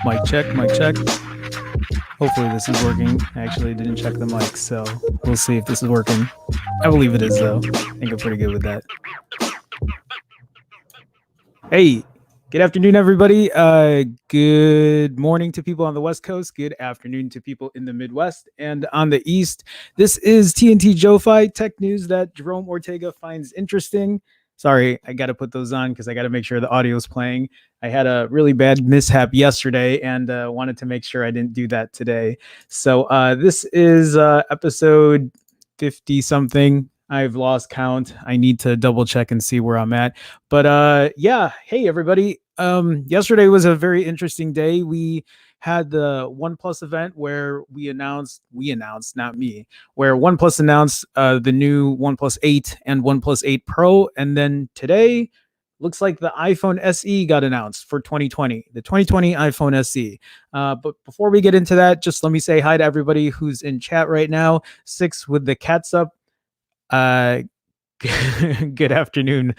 Mic check, mic check. Hopefully this is working. I actually didn't check the mic, so we'll see if this is working. I believe it is, though. I think I'm pretty good with that. Hey, good afternoon, everybody. Good morning to people on the West Coast. Good afternoon to people in the Midwest and on the East. This is TNT Joe-Fi, tech news that Jerome Ortega finds interesting. Sorry, I got to put those on because I got to make sure the audio is playing. I had a really bad mishap yesterday and wanted to make sure I didn't do that today. So this is episode 50 something. I've lost count. I need to double check and see where I'm at. But yeah, hey everybody. Yesterday was a very interesting day. We had the OnePlus event where we announced, not me, where OnePlus announced the new OnePlus 8 and OnePlus 8 Pro. And then today, looks like the iPhone SE got announced for 2020, the 2020 iPhone SE. But before we get into that, just let me say hi to everybody who's in chat right now. Six with the cats up. Good afternoon,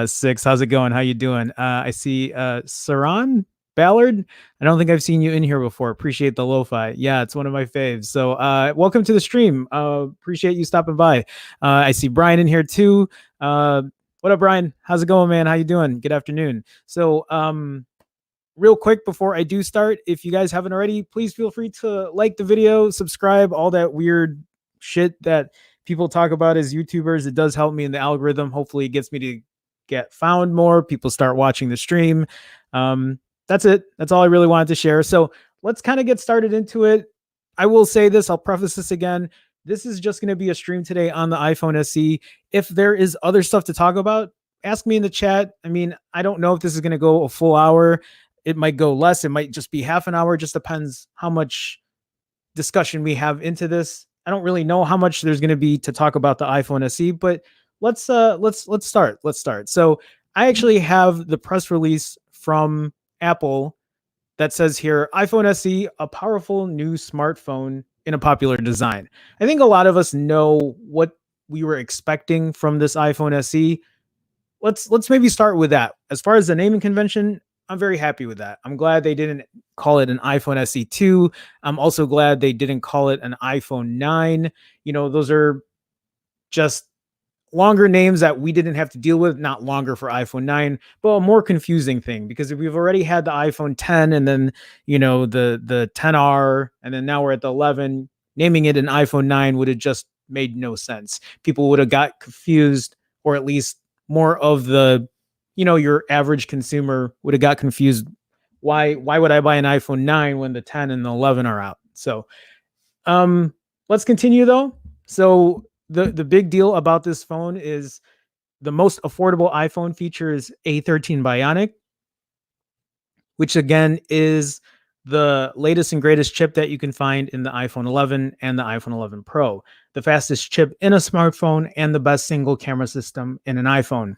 Six. How's it going? How you doing? I see Saran Ballard. I don't think I've seen you in here before. Appreciate the lo-fi. Yeah, it's one of my faves. So welcome to the stream. Appreciate you stopping by. I see Brian in here too. What up, Brian? How's it going, man? How you doing? Good afternoon. So real quick before I do start, if you guys haven't already, please feel free to like the video, subscribe, all that weird shit that people talk about as YouTubers. It does help me in the algorithm. Hopefully it gets me to get found more. People start watching the stream. That's it. That's all I really wanted to share. So let's kind of get started into it. I will say this. I'll preface this again. This is just going to be a stream today on the iPhone SE. If there is other stuff to talk about, ask me in the chat. I mean, I don't know if this is going to go a full hour. It might go less. It might just be half an hour. It just depends how much discussion we have into this. I don't really know how much there's going to be to talk about the iPhone SE, but let's start. Let's start. So I actually have the press release from Apple that says here, iPhone SE, a powerful new smartphone in a popular design. I think a lot of us know what we were expecting from this iPhone SE. Let's maybe start with that. As far as the naming convention, I'm very happy with that. I'm glad they didn't call it an iPhone SE 2. I'm also glad they didn't call it an iPhone 9. Those are just longer names that we didn't have to deal with, not longer for iPhone 9, but a more confusing thing, because if we've already had the iPhone 10 and then, the 10R, and then now we're at the 11, naming it an iPhone 9 would have just made no sense. People would have got confused, or at least more of the, your average consumer would have got confused. Why would I buy an iPhone 9 when the 10 and the 11 are out? So, um, let's continue though. So the big deal about this phone is the most affordable iPhone features A13 Bionic, which again is the latest and greatest chip that you can find in the iPhone 11 and the iPhone 11 Pro, the fastest chip in a smartphone and the best single camera system in an iPhone.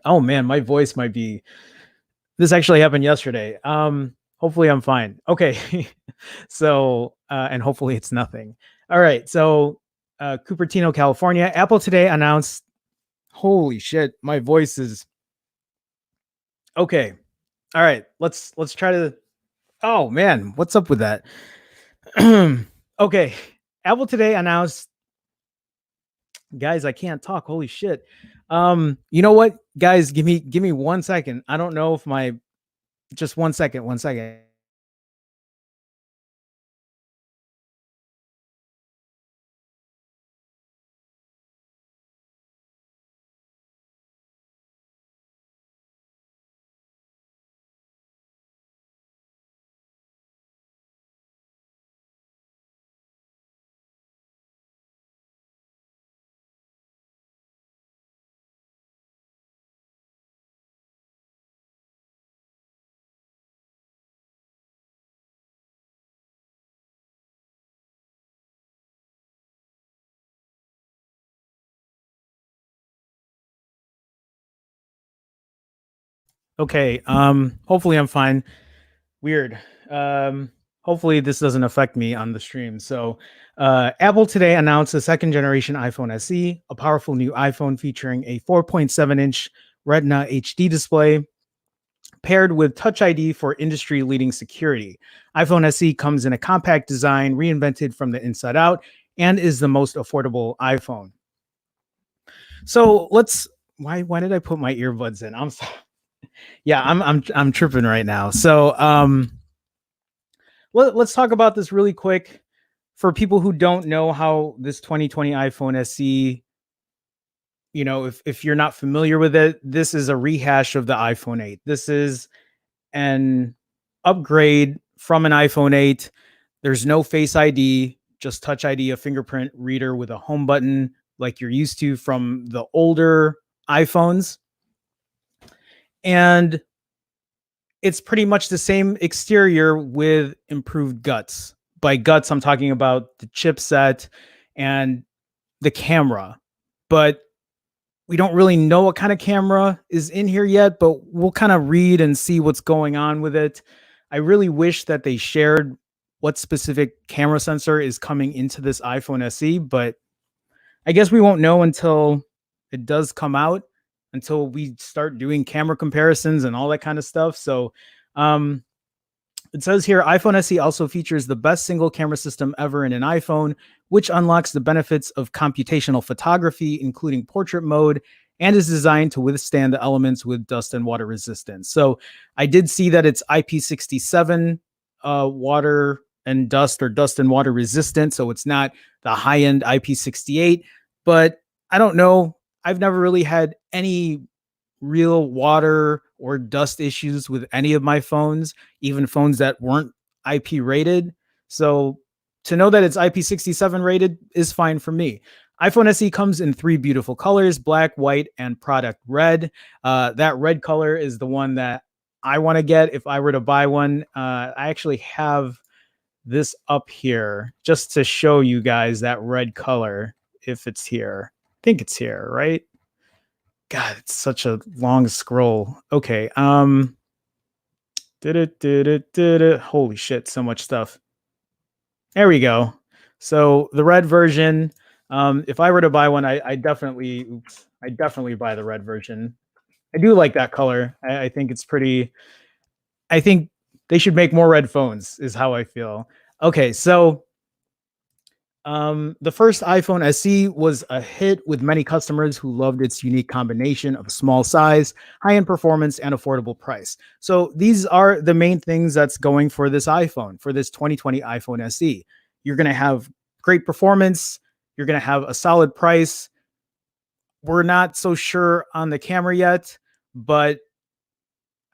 Oh man, my voice might be. This actually happened yesterday. Hopefully I'm fine. Okay. So, and hopefully it's nothing. All right. So, Cupertino, California, Apple today announced. Holy shit, my voice is okay. All right, let's try to. Oh man, what's up with that? Okay, Apple today announced. Guys, I can't talk. Holy shit. You know what, guys? Give me 1 second. I don't know if my just 1 second. 1 second. Okay. Hopefully I'm fine. Weird. Hopefully this doesn't affect me on the stream. So, Apple today announced the second generation iPhone SE, a powerful new iPhone featuring a 4.7-inch Retina HD display paired with Touch ID for industry leading security. iPhone SE comes in a compact design reinvented from the inside out and is the most affordable iPhone. So let's. Why did I put my earbuds in? I'm sorry. Yeah, I'm tripping right now. So let's talk about this really quick for people who don't know how this 2020 iPhone SE, if you're not familiar with it, this is a rehash of the iPhone 8. This is an upgrade from an iPhone 8. There's no Face ID, just Touch ID, a fingerprint reader with a home button like you're used to from the older iPhones. And it's pretty much the same exterior with improved guts. By guts, I'm talking about the chipset and the camera. But we don't really know what kind of camera is in here yet, but we'll kind of read and see what's going on with it. I really wish that they shared what specific camera sensor is coming into this iPhone SE, but I guess we won't know until it does come out, until we start doing camera comparisons and all that kind of stuff. So, um, it says here iPhone SE also features the best single camera system ever in an iPhone, which unlocks the benefits of computational photography, including portrait mode, and is designed to withstand the elements with dust and water resistance. So I did see that it's IP67 water and dust, or dust and water resistant. So it's not the high end IP68, but I don't know. I've never really had any real water or dust issues with any of my phones, even phones that weren't IP rated. So to know that it's IP67 rated is fine for me. iPhone SE comes in three beautiful colors: black, white, and product red. That red color is the one that I want to get if I were to buy one. I actually have this up here just to show you guys that red color, if it's here. I think it's here, right? God, it's such a long scroll. Okay. Holy shit, so much stuff. There we go. So the red version. If I were to buy one, I definitely, I definitely buy the red version. I do like that color. I think it's pretty. I think they should make more red phones. Is how I feel. Okay, so the first iPhone SE was a hit with many customers who loved its unique combination of small size, high end performance, and affordable price. So these are the main things that's going for this iPhone, for this 2020 iPhone SE. You're going to have great performance, you're going to have a solid price. We're not so sure on the camera yet, but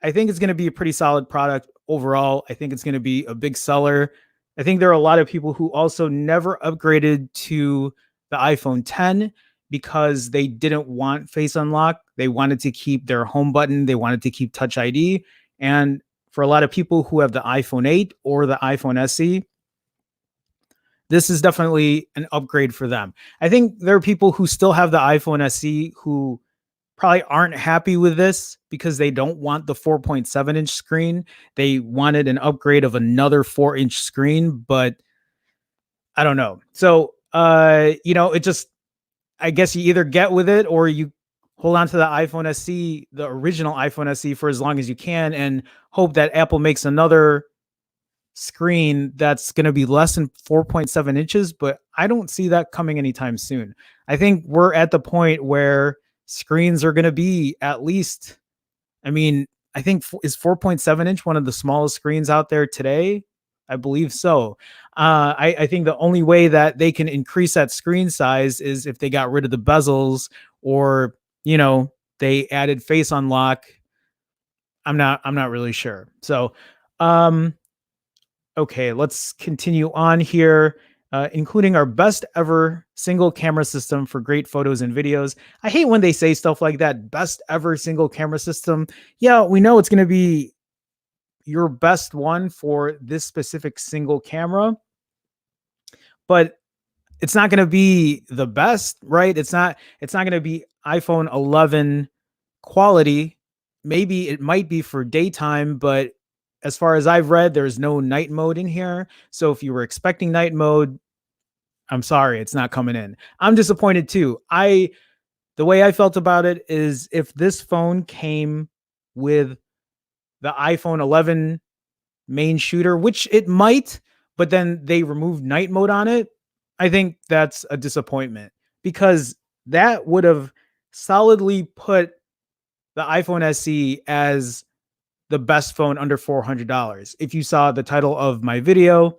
I think it's going to be a pretty solid product overall. I think it's going to be a big seller. I think there are a lot of people who also never upgraded to the iPhone 10 because they didn't want face unlock. They wanted to keep their home button, they wanted to keep Touch ID. And for a lot of people who have the iPhone 8 or the iPhone SE, this is definitely an upgrade for them. I think there are people who still have the iPhone SE who probably aren't happy with this because they don't want the 4.7-inch screen. They wanted an upgrade of another 4-inch screen, but I don't know. So, it just, I guess you either get with it or you hold on to the iPhone SE, the original iPhone SE, for as long as you can and hope that Apple makes another screen that's going to be less than 4.7 inches, but I don't see that coming anytime soon. I think we're at the point where screens are going to be at least, I mean, I think is 4.7 inch one of the smallest screens out there today? I believe so. I think the only way that they can increase that screen size is if they got rid of the bezels or, they added face unlock. I'm not really sure. So, um, okay, let's continue on here. Including our best ever single camera system for great photos and videos. I hate when they say stuff like that. Best ever single camera system. Yeah, we know it's going to be your best one for this specific single camera, but it's not going to be the best, right? It's not going to be iPhone 11 quality. Maybe it might be for daytime, but as far as I've read, there's no night mode in here. So if you were expecting night mode, I'm sorry, it's not coming in. I'm disappointed too. The way I felt about it is if this phone came with the iPhone 11 main shooter, which it might, but then they removed night mode on it, I think that's a disappointment because that would have solidly put the iPhone SE as the best phone under $400. If you saw the title of my video,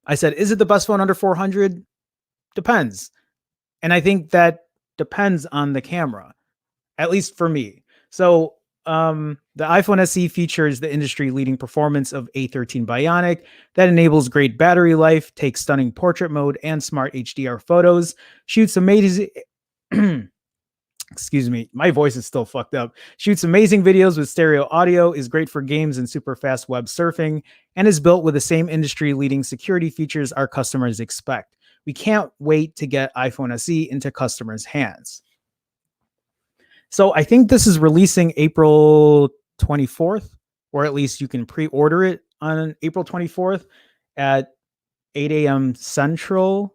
I said, is it the best phone under 400? Depends. And I think that depends on the camera, at least for me. So the iPhone SE features the industry leading performance of A13 Bionic that enables great battery life, takes stunning portrait mode and smart HDR photos, shoots amazing excuse me, my voice is still fucked up. Shoots amazing videos with stereo audio, is great for games and super fast web surfing, and is built with the same industry leading security features our customers expect. We can't wait to get iPhone SE into customers' hands. So I think this is releasing April 24th, or at least you can pre-order it on April 24th at 8 a.m. Central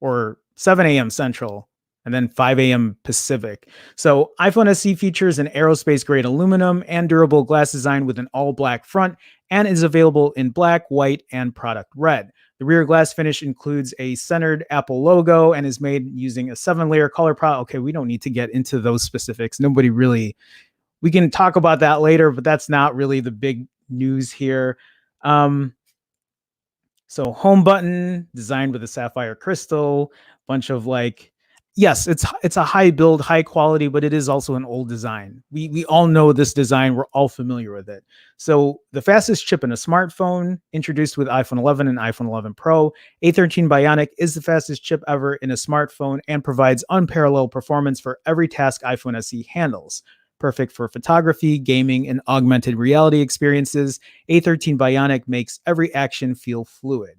or 7 a.m. Central and then 5 a.m. Pacific. So iPhone SE features an aerospace grade aluminum and durable glass design with an all black front and is available in black, white, and product red. The rear glass finish includes a centered Apple logo and is made using a 7-layer color palette. Okay, we don't need to get into those specifics. Nobody really, we can talk about that later, but that's not really the big news here. So home button designed with a sapphire crystal, bunch of yes, it's a high build, high quality, but it is also an old design. We all know this design. We're all familiar with it. So the fastest chip in a smartphone, introduced with iPhone 11 and iPhone 11 Pro, A13 Bionic is the fastest chip ever in a smartphone and provides unparalleled performance for every task iPhone SE handles. Perfect for photography, gaming, and augmented reality experiences, A13 Bionic makes every action feel fluid.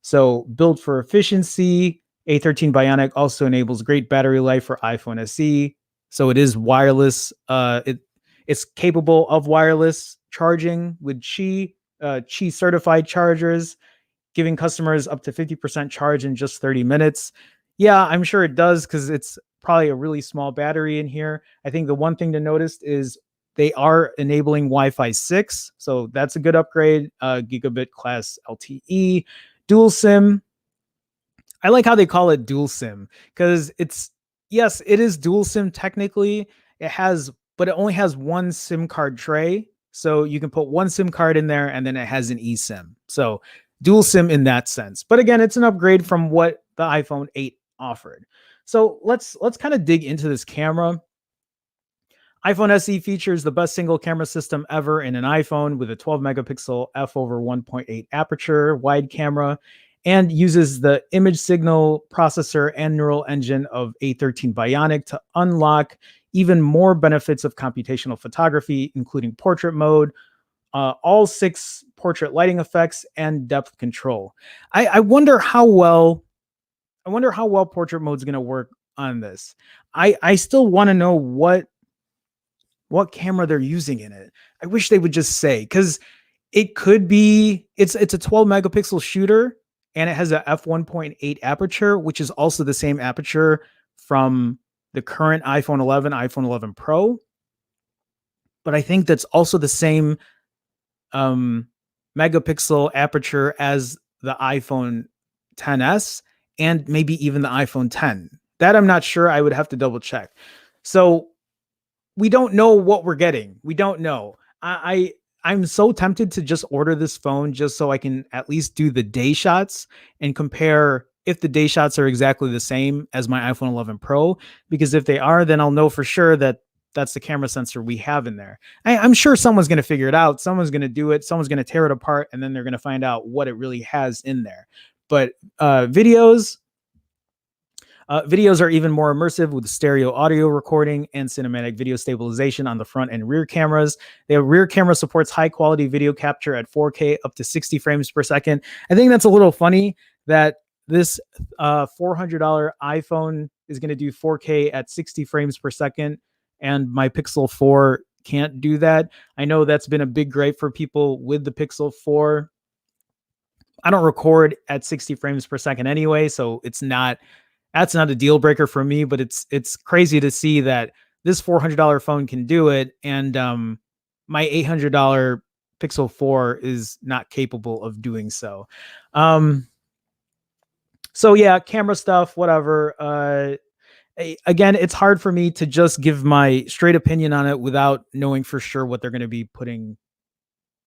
So built for efficiency, A13 Bionic also enables great battery life for iPhone SE. So it is wireless. It's capable of wireless charging with Qi certified chargers, giving customers up to 50% charge in just 30 minutes. Yeah, I'm sure it does because it's probably a really small battery in here. I think the one thing to notice is they are enabling Wi-Fi 6, so that's a good upgrade. Gigabit class LTE, dual SIM. I like how they call it dual SIM because it's, yes, it is dual SIM technically. It has, but it only has one SIM card tray. So you can put one SIM card in there and then it has an eSIM. So dual SIM in that sense. But again, it's an upgrade from what the iPhone 8 offered. So let's kind of dig into this camera. iPhone SE features the best single camera system ever in an iPhone with a 12 megapixel f over 1.8 aperture wide camera and uses the image signal processor and neural engine of A13 Bionic to unlock even more benefits of computational photography, including portrait mode, all 6 portrait lighting effects, and depth control. I wonder how well portrait mode is going to work on this. I still want to know what camera they're using in it. I wish they would just say, because it could be it's a 12 megapixel shooter and it has a f1.8 aperture, which is also the same aperture from the current iPhone 11, iPhone 11 Pro. But I think that's also the same megapixel aperture as the iPhone 10s and maybe even the iPhone 10. That I'm not sure. I would have to double check. So we don't know what we're getting. We don't know. I'm so tempted to just order this phone just so I can at least do the day shots and compare if the day shots are exactly the same as my iPhone 11 Pro. Because if they are, then I'll know for sure that that's the camera sensor we have in there. I'm sure someone's going to figure it out. Someone's going to do it. Someone's going to tear it apart, and then they're going to find out what it really has in there. But videos are even more immersive with stereo audio recording and cinematic video stabilization on the front and rear cameras. The rear camera supports high quality video capture at 4K up to 60 frames per second. I think that's a little funny that this $400 iPhone is going to do 4K at 60 frames per second, and my Pixel 4 can't do that. I know that's been a big gripe for people with the Pixel 4. I don't record at 60 frames per second anyway, so that's not a deal breaker for me, but it's crazy to see that this $400 phone can do it, and my $800 Pixel 4 is not capable of doing so. So yeah, camera stuff, whatever. Again, it's hard for me to just give my straight opinion on it without knowing for sure what they're going to be putting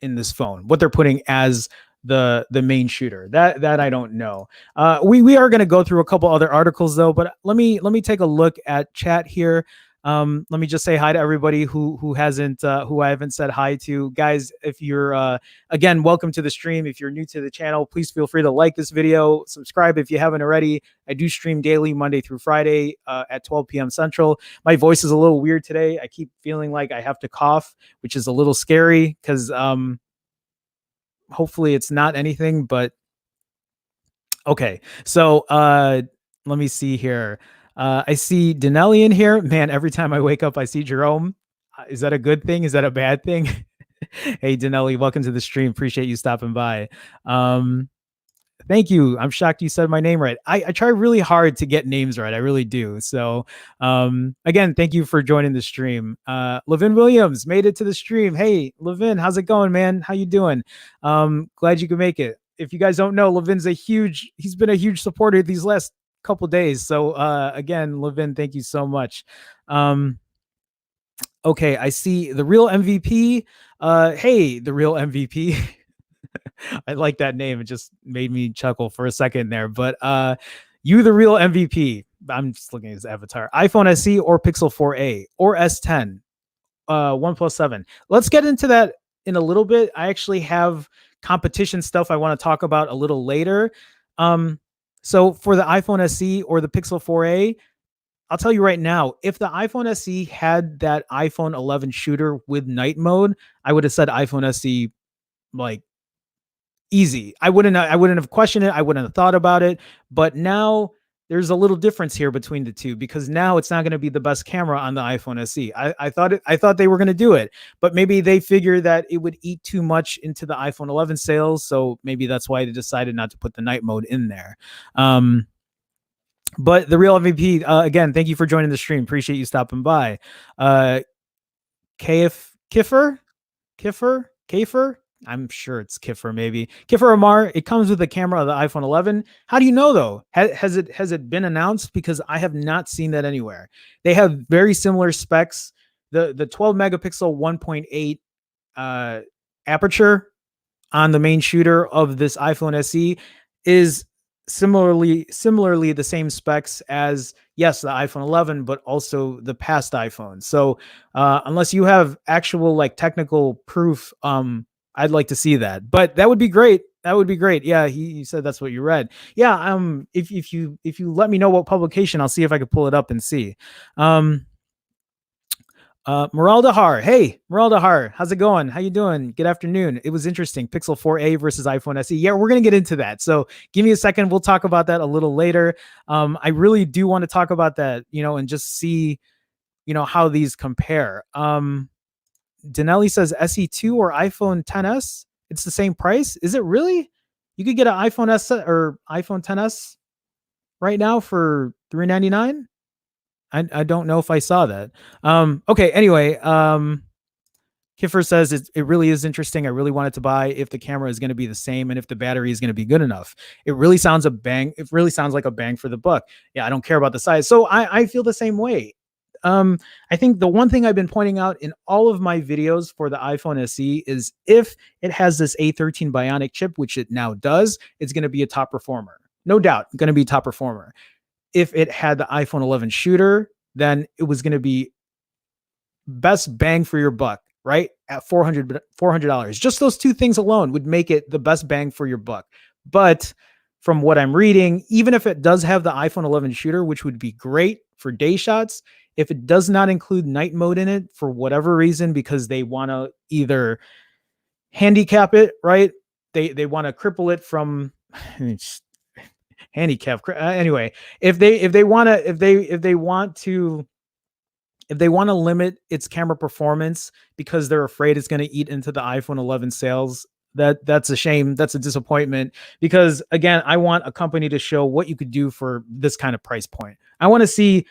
in this phone, what they're putting as the main shooter. That I don't know. We are going to go through a couple other articles though, but let me take a look at chat here. Let me just say hi to everybody who I haven't said hi to. Guys, if you're again, welcome to the stream. If you're new to the channel, please feel free to like this video, subscribe if you haven't already. I do stream daily Monday through Friday at 12 p.m. Central. My voice is a little weird today. I keep feeling like I have to cough, which is a little scary because hopefully it's not anything, but okay. So let me see here. I see Denelli in here. Man, every time I wake up, I see Jerome. Is that a good thing? Is that a bad thing? Hey, Denelli, welcome to the stream. Appreciate you stopping by. Thank you. I'm shocked you said my name right. I try really hard to get names right. I really do. So again, thank you for joining the stream. Levin Williams made it to the stream. Hey, Levin, how's it going, man? How you doing? Glad you could make it. If you guys don't know, Levin's he's been a huge supporter these last couple days. So again, Levin, thank you so much. Okay, I see the real MVP. Hey, the real MVP. I like that name. It just made me chuckle for a second there. But you, the real MVP. I'm just looking at his avatar. iPhone SE or Pixel 4a or S10, OnePlus 7. Let's get into that in a little bit. I actually have competition stuff I want to talk about a little later. So for the iPhone SE or the Pixel 4a, I'll tell you right now, if the iPhone SE had that iPhone 11 shooter with night mode, I would have said iPhone SE like easy. I wouldn't have questioned it. I wouldn't have thought about it. But now there's a little difference here between the two because now it's not going to be the best camera on the iPhone SE. I thought they were going to do it, but maybe they figured that it would eat too much into the iPhone 11 sales. So maybe that's why they decided not to put the night mode in there. But the real MVP, again, thank you for joining the stream. Appreciate you stopping by. Uh, Kiffer, Kiffer. I'm sure it's Kiffer, maybe Kiffer Amar. It comes with the camera of the iPhone 11. How do you know though? Has it been announced? Because I have not seen that anywhere. They have very similar specs. The 12 megapixel 1.8 uh, aperture on the main shooter of this iPhone SE is similarly the same specs as, yes, the iPhone 11, but also the past iPhone. So unless you have actual like technical proof, I'd like to see that. But that would be great. That would be great. Yeah, he said that's what you read. Yeah, if you let me know what publication, I'll see if I could pull it up and see. Um, Moral Dahar. Hey, Moral Dahar. How's it going? How you doing? Good afternoon. It was interesting. Pixel 4a versus iPhone SE. Yeah, we're going to get into that. So give me a second. We'll talk about that a little later. I really do want to talk about that, and just see, how these compare. Danelli says SE2 or iPhone 10s. It's the same price. Is it really? You could get an iPhone S or iPhone 10s right now for $399. I don't know if I saw that. Okay. Anyway, Kiffer says it really is interesting. I really wanted to buy if the camera is going to be the same and if the battery is going to be good enough. It really sounds a bang. It really sounds like a bang for the buck. Yeah, I don't care about the size. So I feel the same way. I think the one thing I've been pointing out in all of my videos for the iPhone SE is if it has this A13 Bionic chip, which it now does, it's going to be a top performer. No doubt, going to be a top performer. If it had the iPhone 11 shooter, then it was going to be best bang for your buck, right? At $400. Just those two things alone would make it the best bang for your buck. But from what I'm reading, even if it does have the iPhone 11 shooter, which would be great for day shots, if it does not include night mode in it for whatever reason, because they want to either handicap it, right? They want to cripple it from handicap. Anyway, if they want to limit its camera performance because they're afraid it's going to eat into the iPhone 11 sales, that's a shame. That's a disappointment, because again, I want a company to show what you could do for this kind of price point. I want to see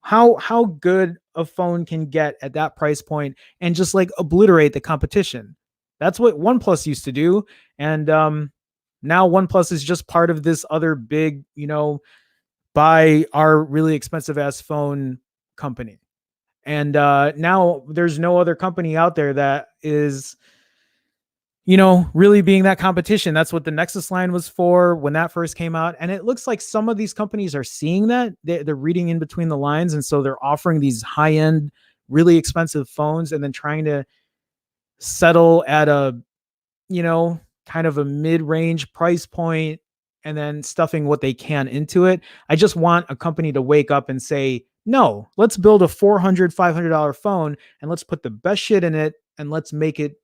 how good a phone can get at that price point and just like obliterate the competition. That's what OnePlus used to do, and now OnePlus is just part of this other big, buy our really expensive ass phone company. And now there's no other company out there that is, really being that competition. That's what the Nexus line was for when that first came out. And it looks like some of these companies are seeing that. They're reading in between the lines. And so they're offering these high end, really expensive phones and then trying to settle at a, kind of a mid range price point and then stuffing what they can into it. I just want a company to wake up and say, no, let's build a $400, $500 phone and let's put the best shit in it and let's make it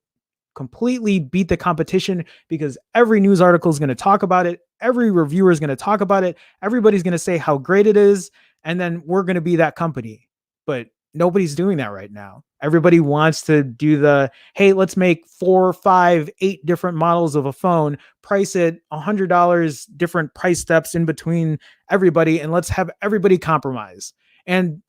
completely beat the competition, because every news article is going to talk about it. Every reviewer is going to talk about it. Everybody's going to say how great it is. And then we're going to be that company. But nobody's doing that right now. Everybody wants to do the, hey, let's make 4, 5, 8 different models of a phone, price it $100, different price steps in between everybody, and let's have everybody compromise. And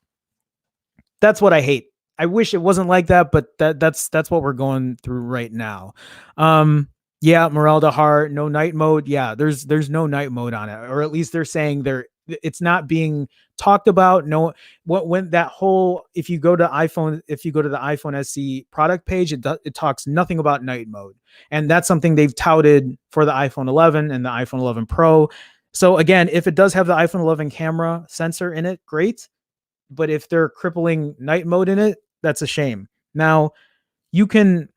that's what I hate. I wish it wasn't like that, but that's what we're going through right now. Yeah, Morel Dahar, no night mode. Yeah, there's no night mode on it, or at least they're saying it's not being talked about. No, when that whole, if you go to the iPhone SE product page, it talks nothing about night mode, and that's something they've touted for the iPhone 11 and the iPhone 11 Pro. So again, if it does have the iPhone 11 camera sensor in it, great. But if they're crippling night mode in it, that's a shame. Now, I'm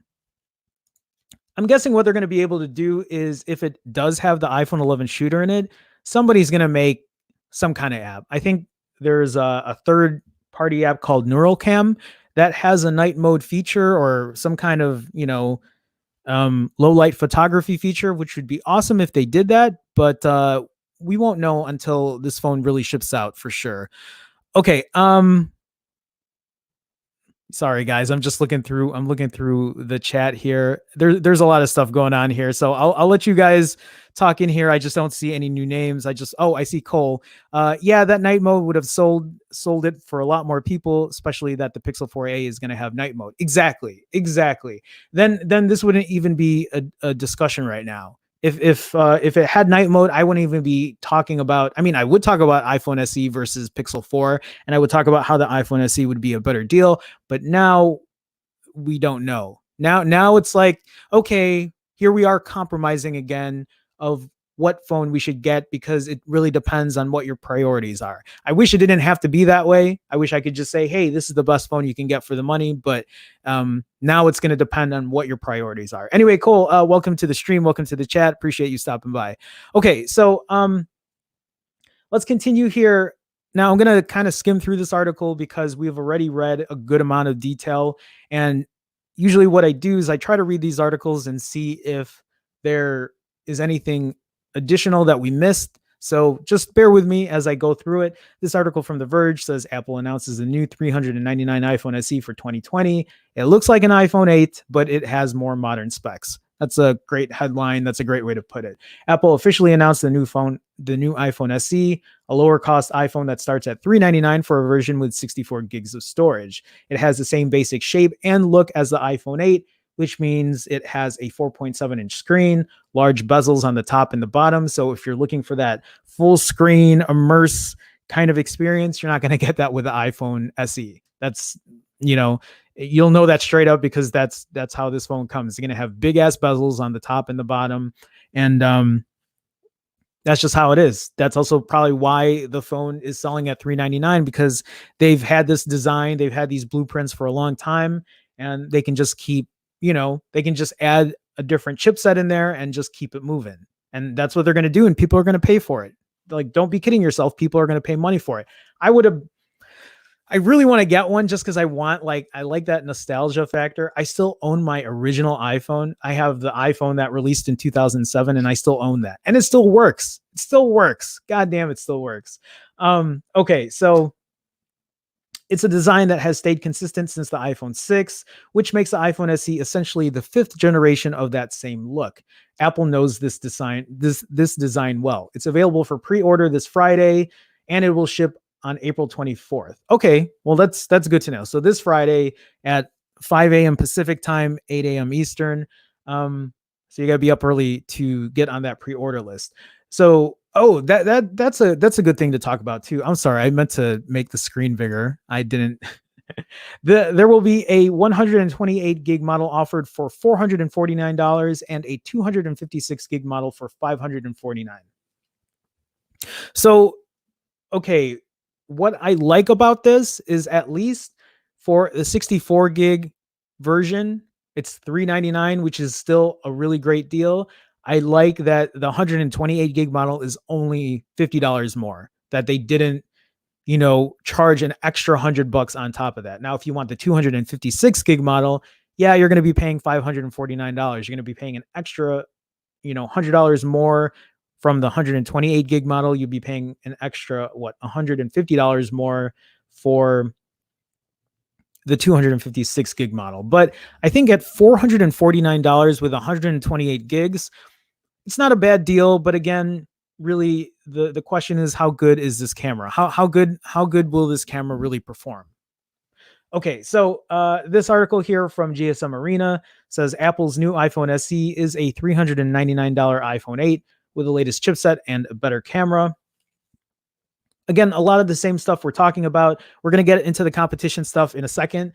guessing what they're going to be able to do is, if it does have the iPhone 11 shooter in it, somebody's going to make some kind of app. I think there's a third party app called NeuralCam that has a night mode feature or some kind of, low light photography feature, which would be awesome if they did that. But we won't know until this phone really ships out for sure. Okay. Sorry guys, I'm looking through the chat here. There's a lot of stuff going on here. So I'll let you guys talking here. I just don't see any new names. I see Cole. Yeah, that night mode would have sold it for a lot more people, especially that the Pixel 4a is going to have night mode. Exactly. Then this wouldn't even be a discussion right now. If it had night mode, I wouldn't even be talking about. I mean, I would talk about iPhone SE versus Pixel 4, and I would talk about how the iPhone SE would be a better deal. But now we don't know. Now it's like, okay, here we are compromising again of what phone we should get, because it really depends on what your priorities are. I wish it didn't have to be that way. I wish I could just say, hey, this is the best phone you can get for the money. But now it's going to depend on what your priorities are. Anyway, Cole, welcome to the stream. Welcome to the chat. Appreciate you stopping by. Okay, so let's continue here. Now, I'm going to kind of skim through this article because we've already read a good amount of detail. And usually what I do is I try to read these articles and see if there is anything additional that we missed. So just bear with me as I go through it. This article from The Verge says Apple announces a new $399 iPhone SE for 2020. It looks like an iPhone 8, but it has more modern specs. That's a great headline. That's a great way to put it. Apple officially announced the new iPhone SE, a lower cost iPhone that starts at $399 for a version with 64 gigs of storage. It has the same basic shape and look as the iPhone 8, which means it has a 4.7-inch screen, large bezels on the top and the bottom. So if you're looking for that full screen, immerse kind of experience, you're not going to get that with the iPhone SE. That's, you'll know that straight up, because that's how this phone comes. It's going to have big ass bezels on the top and the bottom. And that's just how it is. That's also probably why the phone is selling at $399, because they've had this design, they've had these blueprints for a long time, and they can just keep, they can just add a different chipset in there and just keep it moving. And that's what they're going to do. And people are going to pay for it. Like, don't be kidding yourself. People are going to pay money for it. I really want to get one just because I like that nostalgia factor. I still own my original iPhone. I have the iPhone that released in 2007, and I still own that. And it still works. It still works. God damn, it still works. Okay, so it's a design that has stayed consistent since the iPhone 6, which makes the iPhone SE essentially the 5th generation of that same look. Apple knows this design well. It's available for pre-order this Friday, and it will ship on April 24th. Okay, well, that's good to know. So this Friday at 5 a.m. Pacific time, 8 a.m. Eastern. So you gotta be up early to get on that pre-order list. So, that's a good thing to talk about too. I'm sorry, I meant to make the screen bigger. I didn't. There will be a 128 gig model offered for $449 and a 256 gig model for $549. So, okay, what I like about this is, at least for the 64 gig version, it's $399, which is still a really great deal. I like that the 128 gig model is only $50 more, that they didn't, charge an extra $100 on top of that. Now, if you want the 256 gig model, yeah, you're going to be paying $549. You're going to be paying an extra, $100 more. From the 128 gig model, you'd be paying an extra, $150 more for the 256 gig model. But I think at $449 with 128 gigs, it's not a bad deal. But again, really, the question is, how good is this camera? How good will this camera really perform? Okay, so this article here from GSM Arena says Apple's new iPhone SE is a $399 iPhone 8 with the latest chipset and a better camera. Again, a lot of the same stuff we're talking about. We're going to get into the competition stuff in a second.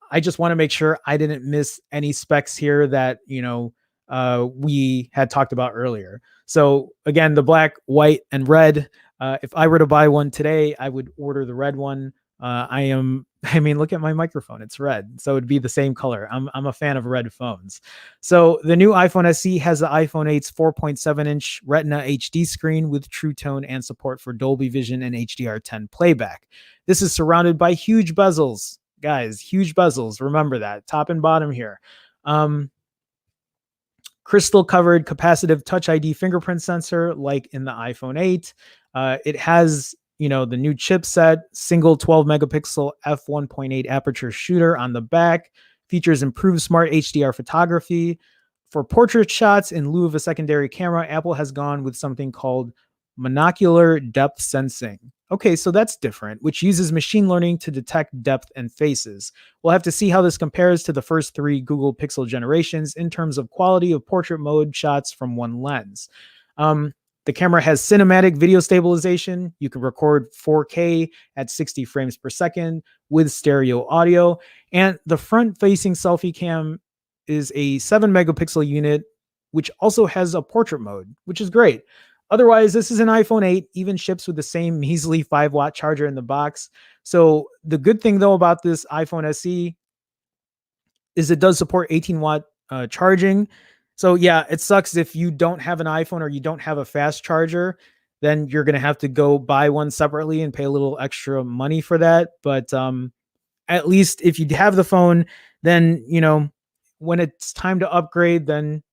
I just want to make sure I didn't miss any specs here that, we had talked about earlier. So again, the black, white, and red. If I were to buy one today, I would order the red one. Look at my microphone. It's red. So it'd be the same color. I'm a fan of red phones. So the new iPhone SE has the iPhone 8's 4.7-inch Retina HD screen with True Tone and support for Dolby Vision and HDR10 playback. This is surrounded by huge bezels. Guys, huge bezels. Remember that. Top and bottom here. Crystal covered capacitive Touch ID fingerprint sensor like in the iPhone 8. It has the new chipset, single 12 megapixel f1.8 aperture shooter on the back, features improved smart HDR photography, For portrait shots, in lieu of a secondary camera, Apple has gone with something called monocular depth sensing. Okay, so that's different, which uses machine learning to detect depth and faces. We'll have to see how this compares to the first three Google Pixel generations in terms of quality of portrait mode shots from one lens. Um, the camera has cinematic video stabilization. You can record 4K at 60 frames per second with stereo audio. And the front facing selfie cam is a 7 megapixel unit, which also has a portrait mode, which is great. Otherwise, this is an iPhone 8, even ships with the same measly 5-watt charger in the box. So the good thing, though, about this iPhone SE is it does support 18-watt charging. So yeah, it sucks if you don't have an iPhone or you don't have a fast charger, then you're going to have to go buy one separately and pay a little extra money for that. But at least if you have the phone, then, when it's time to upgrade, then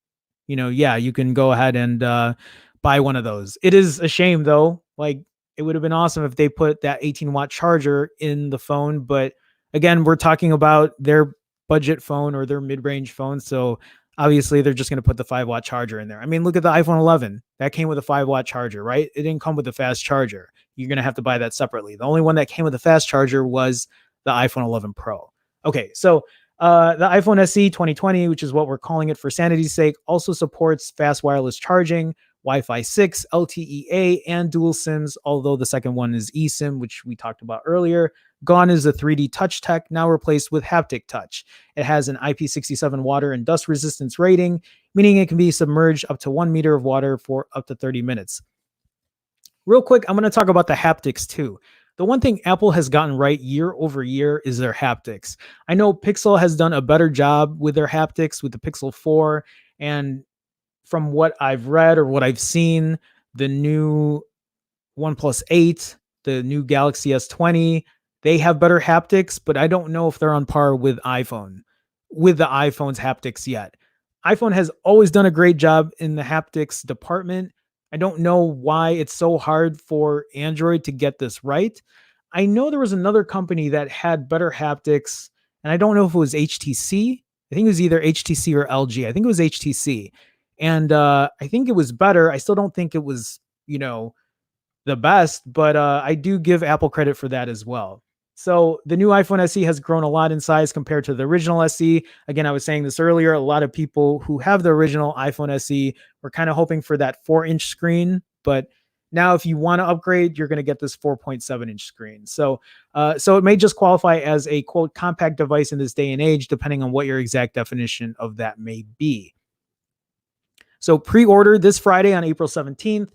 yeah, you can go ahead and buy one of those. It is a shame though. Like, it would have been awesome if they put that 18-watt charger in the phone. But again, we're talking about their budget phone or their mid-range phone. So obviously they're just going to put the 5-watt charger in there. I mean, look at the iPhone 11. That came with a 5-watt charger, right? It didn't come with a fast charger. You're going to have to buy that separately. The only one that came with a fast charger was the iPhone 11 Pro. Okay, so the iPhone SE 2020, which is what we're calling it for sanity's sake, also supports fast wireless charging, Wi-Fi 6, LTE-A, and dual SIMs, although the second one is eSIM, which we talked about earlier. Gone is the 3D touch tech, now replaced with haptic touch. It has an IP67 water and dust resistance rating, meaning it can be submerged up to 1 meter of water for up to 30 minutes. Real quick, I'm going to talk about the haptics too. The one thing Apple has gotten right year over year is their haptics. I know Pixel has done a better job with their haptics with the Pixel 4. And from what I've read or what I've seen, the new OnePlus 8, the new Galaxy S20, they have better haptics, but I don't know if they're on par with the iPhone's haptics yet. iPhone has always done a great job in the haptics department. I don't know why it's so hard for Android to get this right. I know there was another company that had better haptics, and I don't know if it was HTC. I think it was either HTC or LG. I think it was HTC. And I think it was better. I still don't think it was, the best, but I do give Apple credit for that as well. So the new iPhone SE has grown a lot in size compared to the original SE. Again, I was saying this earlier, a lot of people who have the original iPhone SE were kind of hoping for that 4-inch screen, but now if you want to upgrade, you're going to get this 4.7-inch screen. So it may just qualify as a quote compact device in this day and age, depending on what your exact definition of that may be. So pre-order this Friday on April 17th.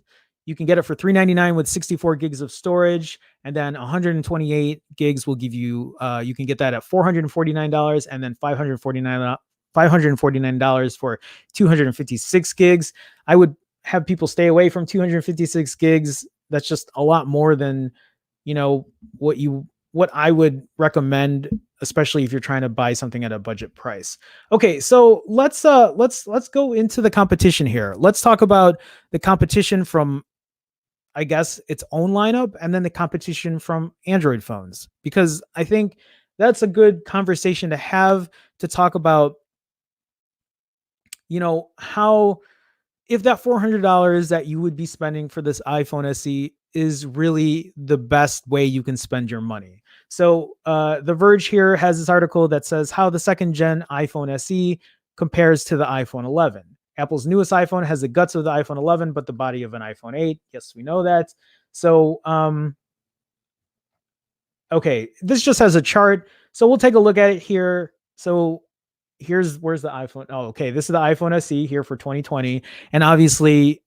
You can get it for $399 with 64 gigs of storage, and then 128 gigs will give you, you can get that at $449, and then $549 for 256 gigs. I would have people stay away from 256 gigs. That's just a lot more than, what I would recommend, especially if you're trying to buy something at a budget price. Okay, so let's go into the competition here. Let's talk about the competition from, I guess, its own lineup, and then the competition from Android phones, because I think that's a good conversation to have, to talk about, how, if that $400 that you would be spending for this iPhone SE is really the best way you can spend your money. So The Verge here has this article that says how the second gen iPhone SE compares to the iPhone 11. Apple's newest iPhone has the guts of the iPhone 11, but the body of an iPhone 8. Yes, we know that. So, okay, this just has a chart. So we'll take a look at it here. So where's the iPhone? Oh, okay. This is the iPhone SE here for 2020. And obviously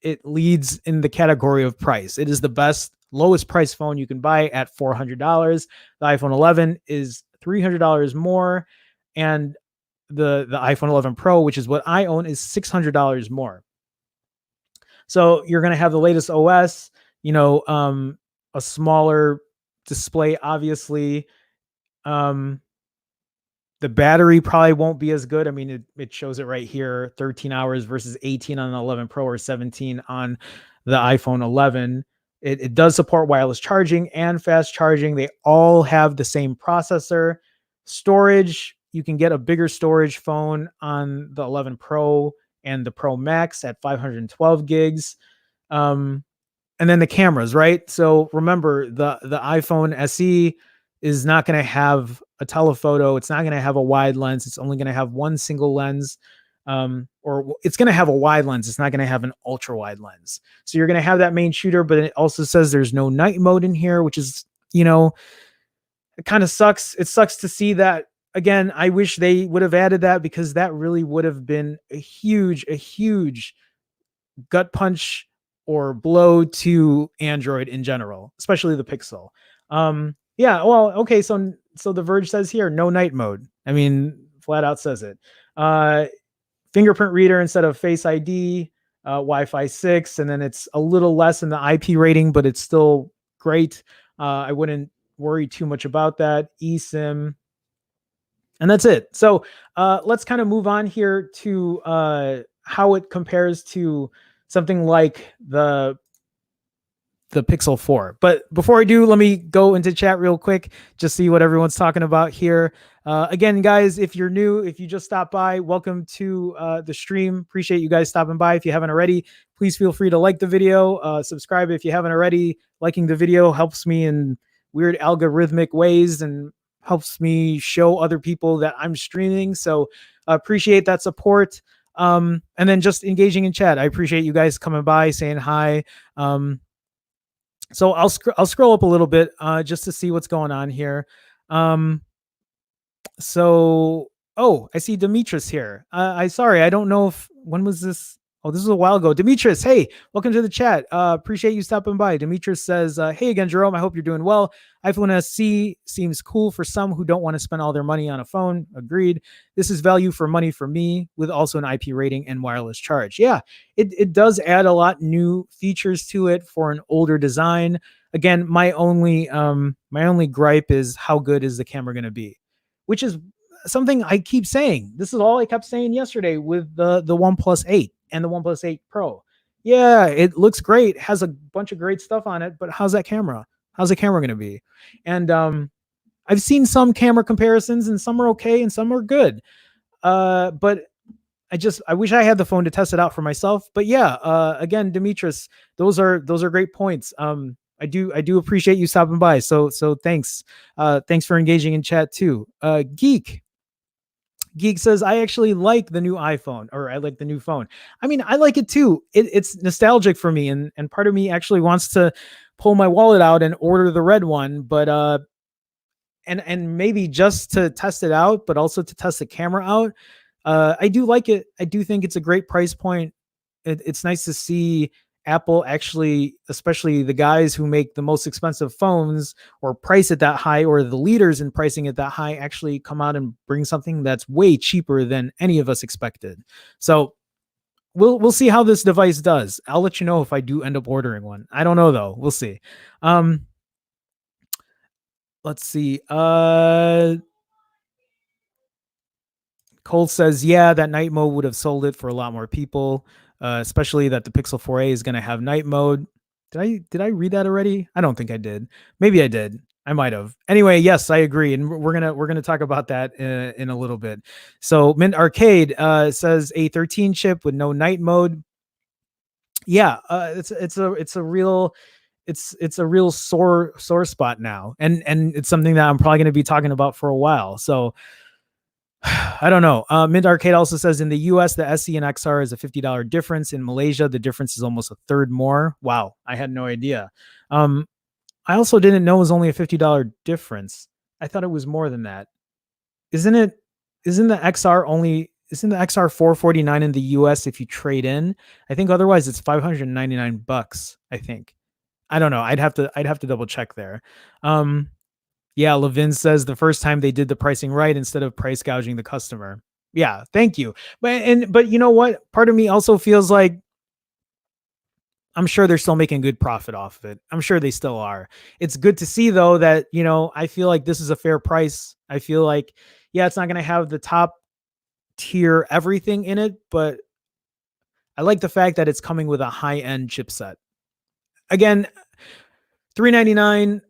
it leads in the category of price. It is the best, lowest price phone you can buy at $400. The iPhone 11 is $300 more. And the iPhone 11 Pro, which is what I own, is $600 more. So you're going to have the latest OS, a smaller display, obviously. The battery probably won't be as good. I mean, it shows it right here, 13 hours versus 18 on the 11 Pro or 17 on the iPhone 11. It does support wireless charging and fast charging. They all have the same processor. Storage, you can get a bigger storage phone on the 11 Pro and the Pro Max at 512 gigs. Um, and then the cameras, right? So remember, the iPhone SE is not going to have a telephoto. It's not going to have a wide lens. It's only going to have one single lens. Or it's going to have a wide lens. It's not going to have an ultra wide lens. So you're going to have that main shooter, but it also says there's no night mode in here, which is, it kind of sucks. It sucks to see that. Again, I wish they would have added that, because that really would have been a huge gut punch or blow to Android in general, especially the Pixel. Yeah, well, okay, so The Verge says here no night mode. I mean, flat out says it. Uh, Fingerprint reader instead of Face ID, Wi-Fi 6, and then it's a little less in the IP rating, but it's still great. I wouldn't worry too much about that. eSIM, and that's it. So let's kind of move on here to how it compares to something like the Pixel 4. But before I do, let me go into chat real quick, just see what everyone's talking about here. Again, guys, if you're new, if you just stopped by, welcome to the stream. Appreciate you guys stopping by. If you haven't already, please feel free to like the video, subscribe if you haven't already. Liking the video helps me in weird algorithmic ways and helps me show other people that I'm streaming. So appreciate that support. And then just engaging in chat. I appreciate you guys coming by, saying hi. So I'll scroll up a little bit just to see what's going on here. So I see Demetrius here. I don't know if when was this. Oh, this was a while ago. Demetrius, hey, welcome to the chat. Appreciate you stopping by. Demetrius says, hey again, Jerome, I hope you're doing well. iPhone SE seems cool for some who don't want to spend all their money on a phone. Agreed. This is value for money for me, with also an IP rating and wireless charge. Yeah, it does add a lot new features to it for an older design. Again, my only gripe is how good is the camera going to be, which is something I keep saying. This is all I kept saying yesterday with the OnePlus 8 and the OnePlus 8 Pro. Yeah, it looks great, has a bunch of great stuff on it, but how's that camera? How's the camera going to be? And I've seen some camera comparisons, and some are okay and some are good. But I wish I had the phone to test it out for myself. But yeah, again, Demetrius, those are great points. I do appreciate you stopping by. So thanks. Thanks for engaging in chat too. Geek says, I actually like the new iPhone, or I like the new phone. I mean, I like it too. It's nostalgic for me, and part of me actually wants to pull my wallet out and order the red one, but and maybe just to test it out, but also to test the camera out. I do like it. I do think it's a great price point. It's nice to see Apple actually, especially the guys who make the most expensive phones or price it that high, or the leaders in pricing it that high, actually come out and bring something that's way cheaper than any of us expected. So we'll see how this device does. I'll let you know if I do end up ordering one. I don't know though. We'll see. Let's see. Cole says, yeah, that night mode would have sold it for a lot more people, especially that the Pixel 4a is going to have night mode. Did I read that already? I don't think I did. Maybe I did. I might have. Anyway, yes, I agree, and we're gonna talk about that in a little bit. So Mint Arcade says a 13 chip with no night mode. Yeah, it's a real sore spot now, and it's something that I'm probably going to be talking about for a while. So I don't know. Mint Arcade also says in the US, the SE and XR is a $50 difference. In Malaysia, the difference is almost a third more. Wow, I had no idea. I also didn't know it was only a $50 difference. I thought it was more than that. Isn't it? Isn't the XR only? Isn't the XR 449 in the US if you trade in? I think otherwise it's $599. I think. I don't know. I'd have to double check there. Yeah, Levin says the first time they did the pricing right instead of price gouging the customer. Yeah, thank you. But you know what? Part of me also feels like I'm sure they're still making good profit off of it. I'm sure they still are. It's good to see though that, I feel like this is a fair price. I feel like, yeah, it's not going to have the top tier everything in it, but I like the fact that it's coming with a high-end chipset. Again, $399.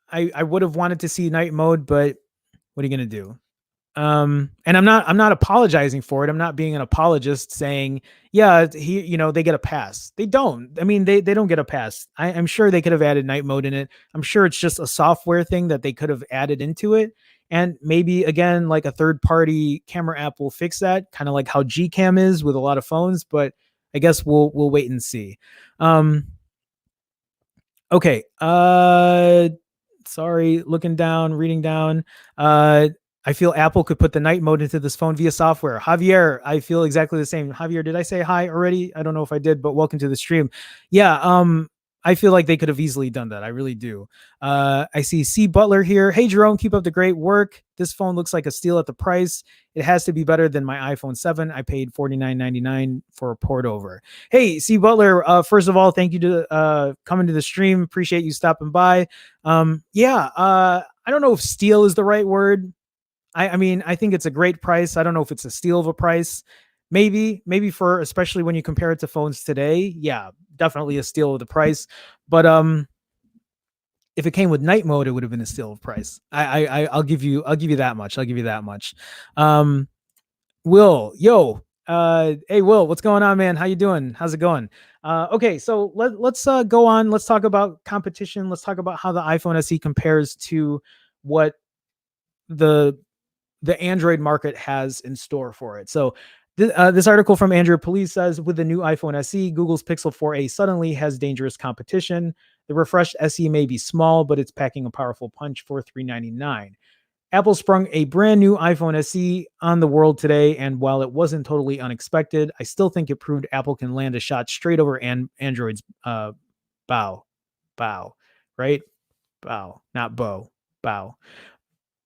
I would have wanted to see night mode, but what are you going to do? And I'm not apologizing for it. I'm not being an apologist saying, yeah, they get a pass. They don't. I mean, they don't get a pass. I'm sure they could have added night mode in it. I'm sure it's just a software thing that they could have added into it. And maybe again, like a third party camera app will fix that, kind of like how Gcam is with a lot of phones. But I guess we'll wait and see. Okay. Sorry, looking down, reading down. Uh, I feel Apple could put the night mode into this phone via software. Javier, I feel exactly the same. Javier, did I say hi already? I don't know if I did, but welcome to the stream. Yeah, I feel like they could have easily done that. I really do. I see C Butler here. Hey Jerome, keep up the great work. This phone looks like a steal at the price. It has to be better than my iPhone 7. I paid $49.99 for a port over. Hey, C Butler, first of all, thank you to coming to the stream. Appreciate you stopping by. I don't know if steal is the right word. I mean, I think it's a great price. I don't know if it's a steal of a price. Maybe for, especially when you compare it to phones today. Yeah, definitely a steal of the price. But if it came with night mode, it would have been a steal of price. I'll give you that much. I'll give you that much. Will, yo, hey Will, what's going on, man? How you doing? How's it going? Okay, so let's go on. Let's talk about competition. Let's talk about how the iPhone SE compares to what the Android market has in store for it. So this article from Android Police says, with the new iPhone SE, Google's Pixel 4a suddenly has dangerous competition. The refreshed SE may be small, but it's packing a powerful punch for $399. Apple sprung a brand new iPhone SE on the world today, and while it wasn't totally unexpected, I still think it proved Apple can land a shot straight over Android's bow, right? Bow, not bow, bow.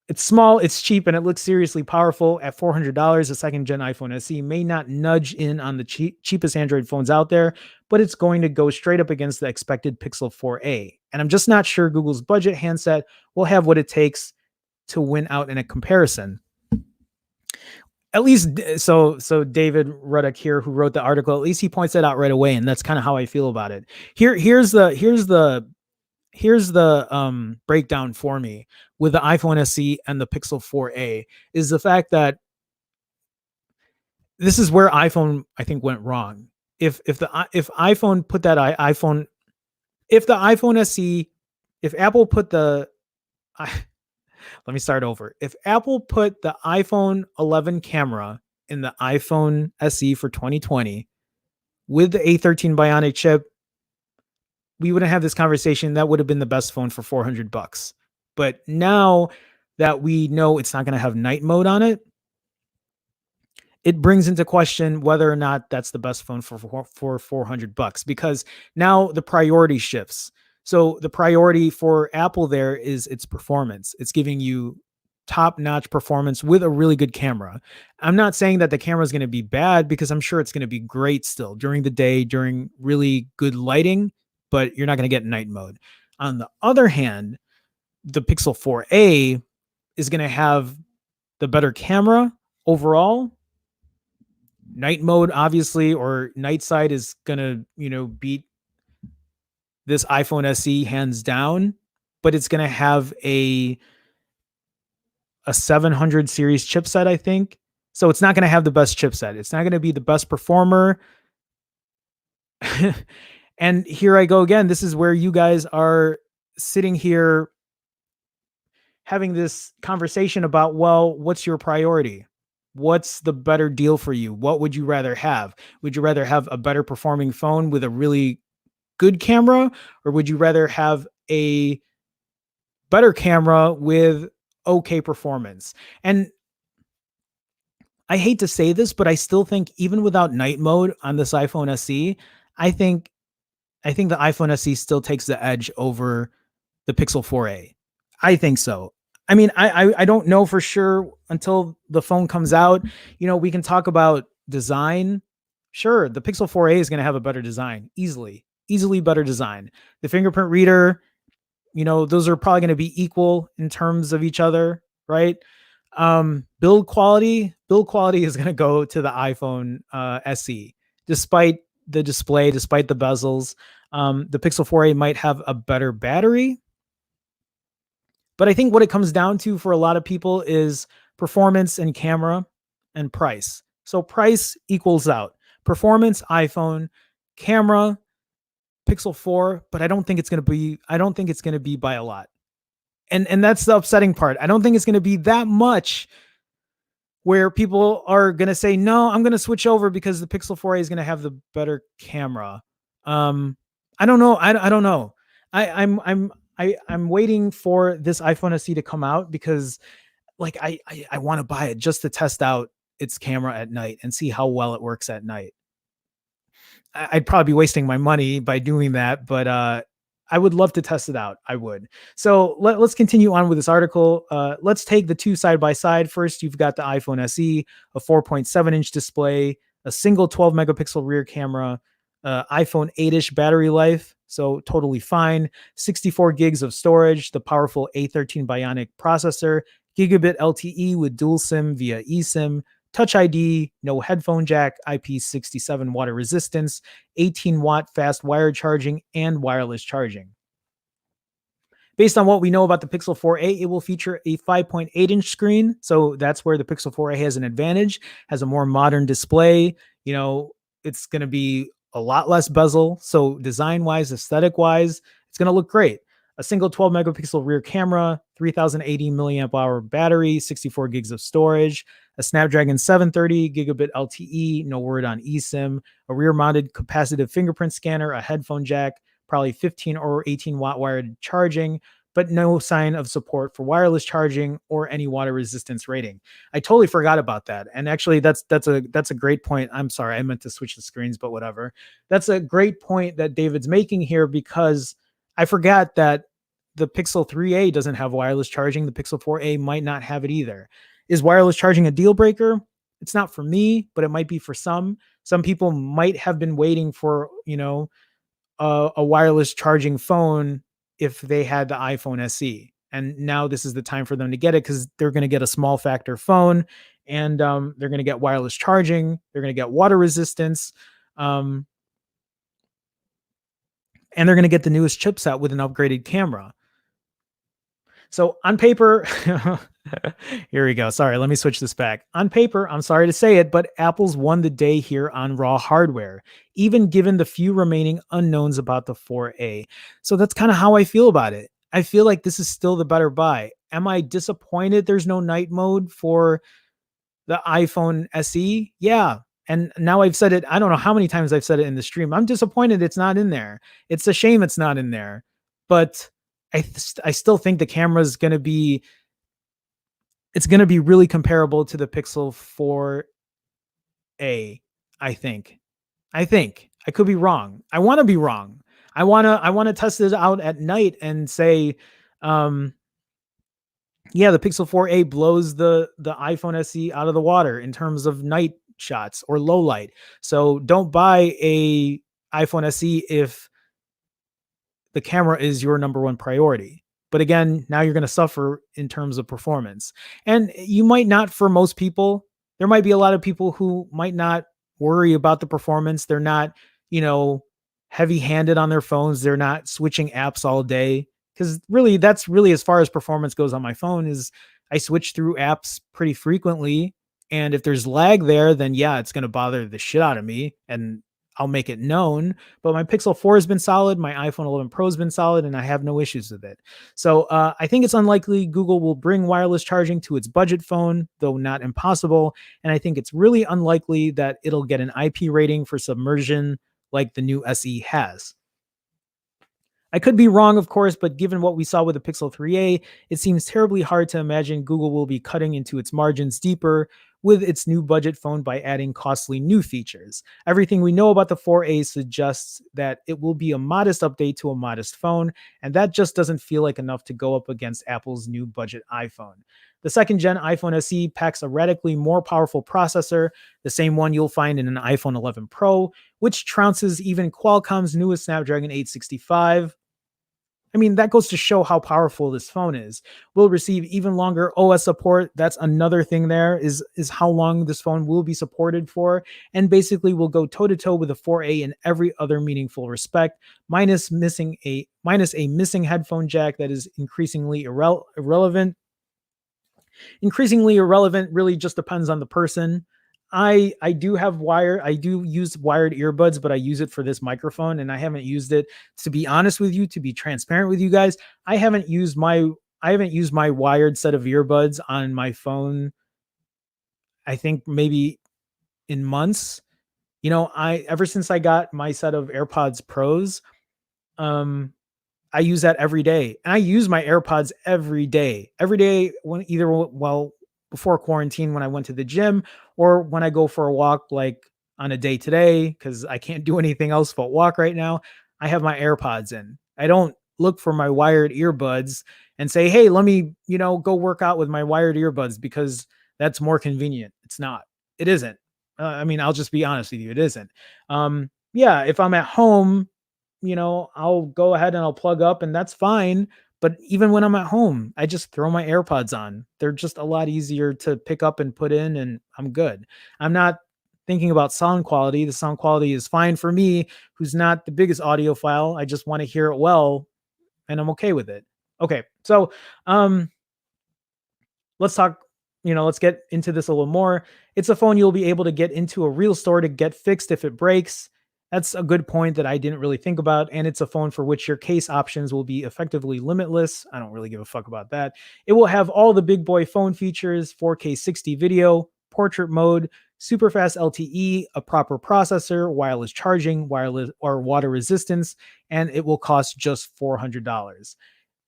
It's small, it's cheap, and it looks seriously powerful. At $400, a second-gen iPhone SE may not nudge in on the cheapest Android phones out there, but it's going to go straight up against the expected Pixel 4a. And I'm just not sure Google's budget handset will have what it takes to win out in a comparison. At least, so David Ruddock here, who wrote the article, at least he points that out right away, and that's kind of how I feel about it. Here's the breakdown for me with the iPhone SE and the Pixel 4a is the fact that this is where iPhone, I think, went wrong. If iPhone put that iPhone, if the iPhone SE, if Apple put the let me start over. If Apple put the iPhone 11 camera in the iPhone SE for 2020 with the A13 Bionic chip, we wouldn't have this conversation. That would have been the best phone for $400. But now that we know it's not going to have night mode on it, it brings into question whether or not that's the best phone for $400, because now the priority shifts. So the priority for Apple there is its performance. It's giving you top-notch performance with a really good camera. I'm not saying that the camera is going to be bad, because I'm sure it's going to be great still during the day, during really good lighting, but you're not going to get night mode. On the other hand, the Pixel 4a is going to have the better camera overall. Night mode, obviously, or night side is going to, beat this iPhone SE hands down, but it's going to have a 700 series chipset, I think. So it's not going to have the best chipset. It's not going to be the best performer. And here I go again. This is where you guys are sitting here having this conversation about, well, what's your priority? What's the better deal for you? What would you rather have? Would you rather have a better performing phone with a really good camera, or would you rather have a better camera with okay performance? And I hate to say this, but I still think even without night mode on this iPhone SE, I think the iPhone SE still takes the edge over the Pixel 4a. I think so. I mean, I don't know for sure until the phone comes out. We can talk about design. Sure, the Pixel 4a is going to have a better design, easily better design. The fingerprint reader, those are probably going to be equal in terms of each other, right? Build quality is going to go to the iPhone SE, despite the display, despite the bezels. The Pixel 4a might have a better battery, but I think what it comes down to for a lot of people is performance and camera, and price. So price equals out. Performance, iPhone, camera, Pixel 4, but I don't think it's going to be by a lot. And that's the upsetting part. I don't think it's going to be that much where people are going to say, no, I'm going to switch over because the Pixel 4a is going to have the better camera. I don't know. I don't know. I'm waiting for this iPhone SE to come out because like I want to buy it just to test out its camera at night and see how well it works at night. I'd probably be wasting my money by doing that, but I would love to test it out. I would. So let's continue on with this article. Let's take the two side by side. First, you've got the iPhone SE, a 4.7-inch display, a single 12 megapixel rear camera, iPhone 8-ish battery life, so totally fine. 64 gigs of storage, the powerful A13 Bionic processor, gigabit LTE with dual SIM via eSIM, Touch ID, no headphone jack, IP67 water resistance, 18-watt fast wired charging, and wireless charging. Based on what we know about the Pixel 4a, it will feature a 5.8-inch screen, so that's where the Pixel 4a has an advantage, has a more modern display. You know, it's going to be a lot less bezel, so design-wise, aesthetic-wise, it's going to look great. A single 12 megapixel rear camera, 3080 milliamp hour battery, 64 gigs of storage, a Snapdragon 730 gigabit LTE, no word on eSIM, a rear mounted capacitive fingerprint scanner, a headphone jack, probably 15 or 18 watt wired charging, but no sign of support for wireless charging or any water resistance rating. I totally forgot about that. And actually that's a great point. I'm sorry, I meant to switch the screens, but whatever. That's a great point that David's making here because I forgot that the Pixel 3a doesn't have wireless charging. The Pixel 4a might not have it either. Is wireless charging a deal breaker? It's not for me, but it might be for some. Some people might have been waiting for, a wireless charging phone if they had the iPhone SE. And now this is the time for them to get it because they're going to get a small factor phone and they're going to get wireless charging. They're going to get water resistance. And they're going to get the newest chipset with an upgraded camera. So on paper, here we go. Sorry, let me switch this back. On paper, I'm sorry to say it, but Apple's won the day here on raw hardware, even given the few remaining unknowns about the 4A. So that's kind of how I feel about it. I feel like this is still the better buy. Am I disappointed there's no night mode for the iPhone SE? Yeah. And now I've said it, I don't know how many times I've said it in the stream. I'm disappointed it's not in there. It's a shame it's not in there. But I still think the camera is going to be, it's going to be really comparable to the Pixel 4a. I think I could be wrong. I want to be wrong. I want to test it out at night and say, yeah, the Pixel 4a blows the iPhone SE out of the water in terms of night shots or low light. So don't buy a iPhone SE if the camera is your number one priority. But again, now you're going to suffer in terms of performance. And you might not, for most people, there might be a lot of people who might not worry about the performance. They're not, heavy handed on their phones. They're not switching apps all day. Because really, that's really as far as performance goes on my phone is I switch through apps pretty frequently. And if there's lag there, then yeah, it's going to bother the shit out of me. And I'll make it known, but my Pixel 4 has been solid. My iPhone 11 Pro has been solid and I have no issues with it. So I think it's unlikely Google will bring wireless charging to its budget phone, though not impossible. And I think it's really unlikely that it'll get an IP rating for submersion like the new SE has. I could be wrong, of course, but given what we saw with the Pixel 3a, it seems terribly hard to imagine Google will be cutting into its margins deeper with its new budget phone by adding costly new features. Everything we know about the 4a suggests that it will be a modest update to a modest phone, and that just doesn't feel like enough to go up against Apple's new budget iPhone. The second gen iPhone SE packs a radically more powerful processor, the same one you'll find in an iPhone 11 Pro, which trounces even Qualcomm's newest Snapdragon 865. I mean, that goes to show how powerful this phone is. Will receive even longer OS support. That's another thing there is how long this phone will be supported for. And basically will go toe to toe with the 4A in every other meaningful respect, minus a missing headphone jack that is increasingly irrelevant. Increasingly irrelevant really just depends on the person. I do have I do use wired earbuds, but I use it for this microphone, and I haven't used it, to be honest with you, to be transparent with you guys. I haven't used my I haven't used my wired set of earbuds on my phone, I think maybe in months. I ever since I got my set of AirPods Pros, um I use that every day. And I use my AirPods every day. Every day when either well before quarantine when I went to the gym, or when I go for a walk like on a day today cuz I can't do anything else but walk right now, I have my AirPods in. I don't look for my wired earbuds and say, "Hey, let me, go work out with my wired earbuds because that's more convenient." It's not. It isn't. I mean, I'll just be honest with you, it isn't. Yeah, if I'm at home, I'll go ahead and I'll plug up and that's fine. But even when I'm at home, I just throw my AirPods on. They're just a lot easier to pick up and put in, and I'm good. I'm not thinking about sound quality. The sound quality is fine for me, who's not the biggest audiophile. I just want to hear it well, and I'm okay with it. Okay. So, um, let's talk, let's get into this a little more. It's a phone you'll be able to get into a real store to get fixed if it breaks. That's a good point that I didn't really think about. And it's a phone for which your case options will be effectively limitless. I don't really give a fuck about that. It will have all the big boy phone features: 4K 60 video, portrait mode, super fast LTE, a proper processor, wireless charging, wireless or water resistance, and it will cost just $400.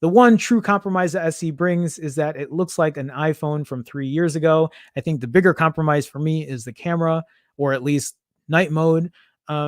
The one true compromise that SE brings is that it looks like an iPhone from 3 years ago. I think the bigger compromise for me is the camera, or at least night mode,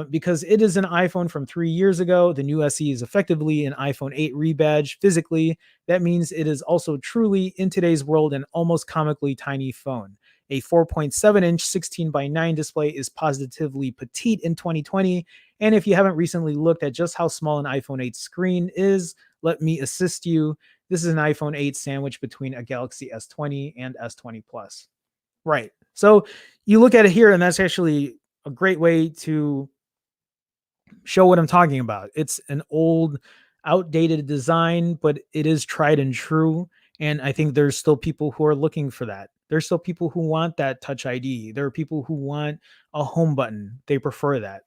because it is an iPhone from 3 years ago. The new SE is effectively an iPhone 8 rebadge physically. That means it is also truly, in today's world, an almost comically tiny phone. A 4.7-inch 16 by 9 display is positively petite in 2020. And if you haven't recently looked at just how small an iPhone 8 screen is, let me assist you. This is an iPhone 8 sandwich between a Galaxy S20 and S20 Plus. Right. So you look at it here, and that's actually a great way to show what I'm talking about. It's an old, outdated design, but it is tried and true. And I think there's still people who are looking for that. There's still people who want that Touch ID. There are people who want a home button. They prefer that.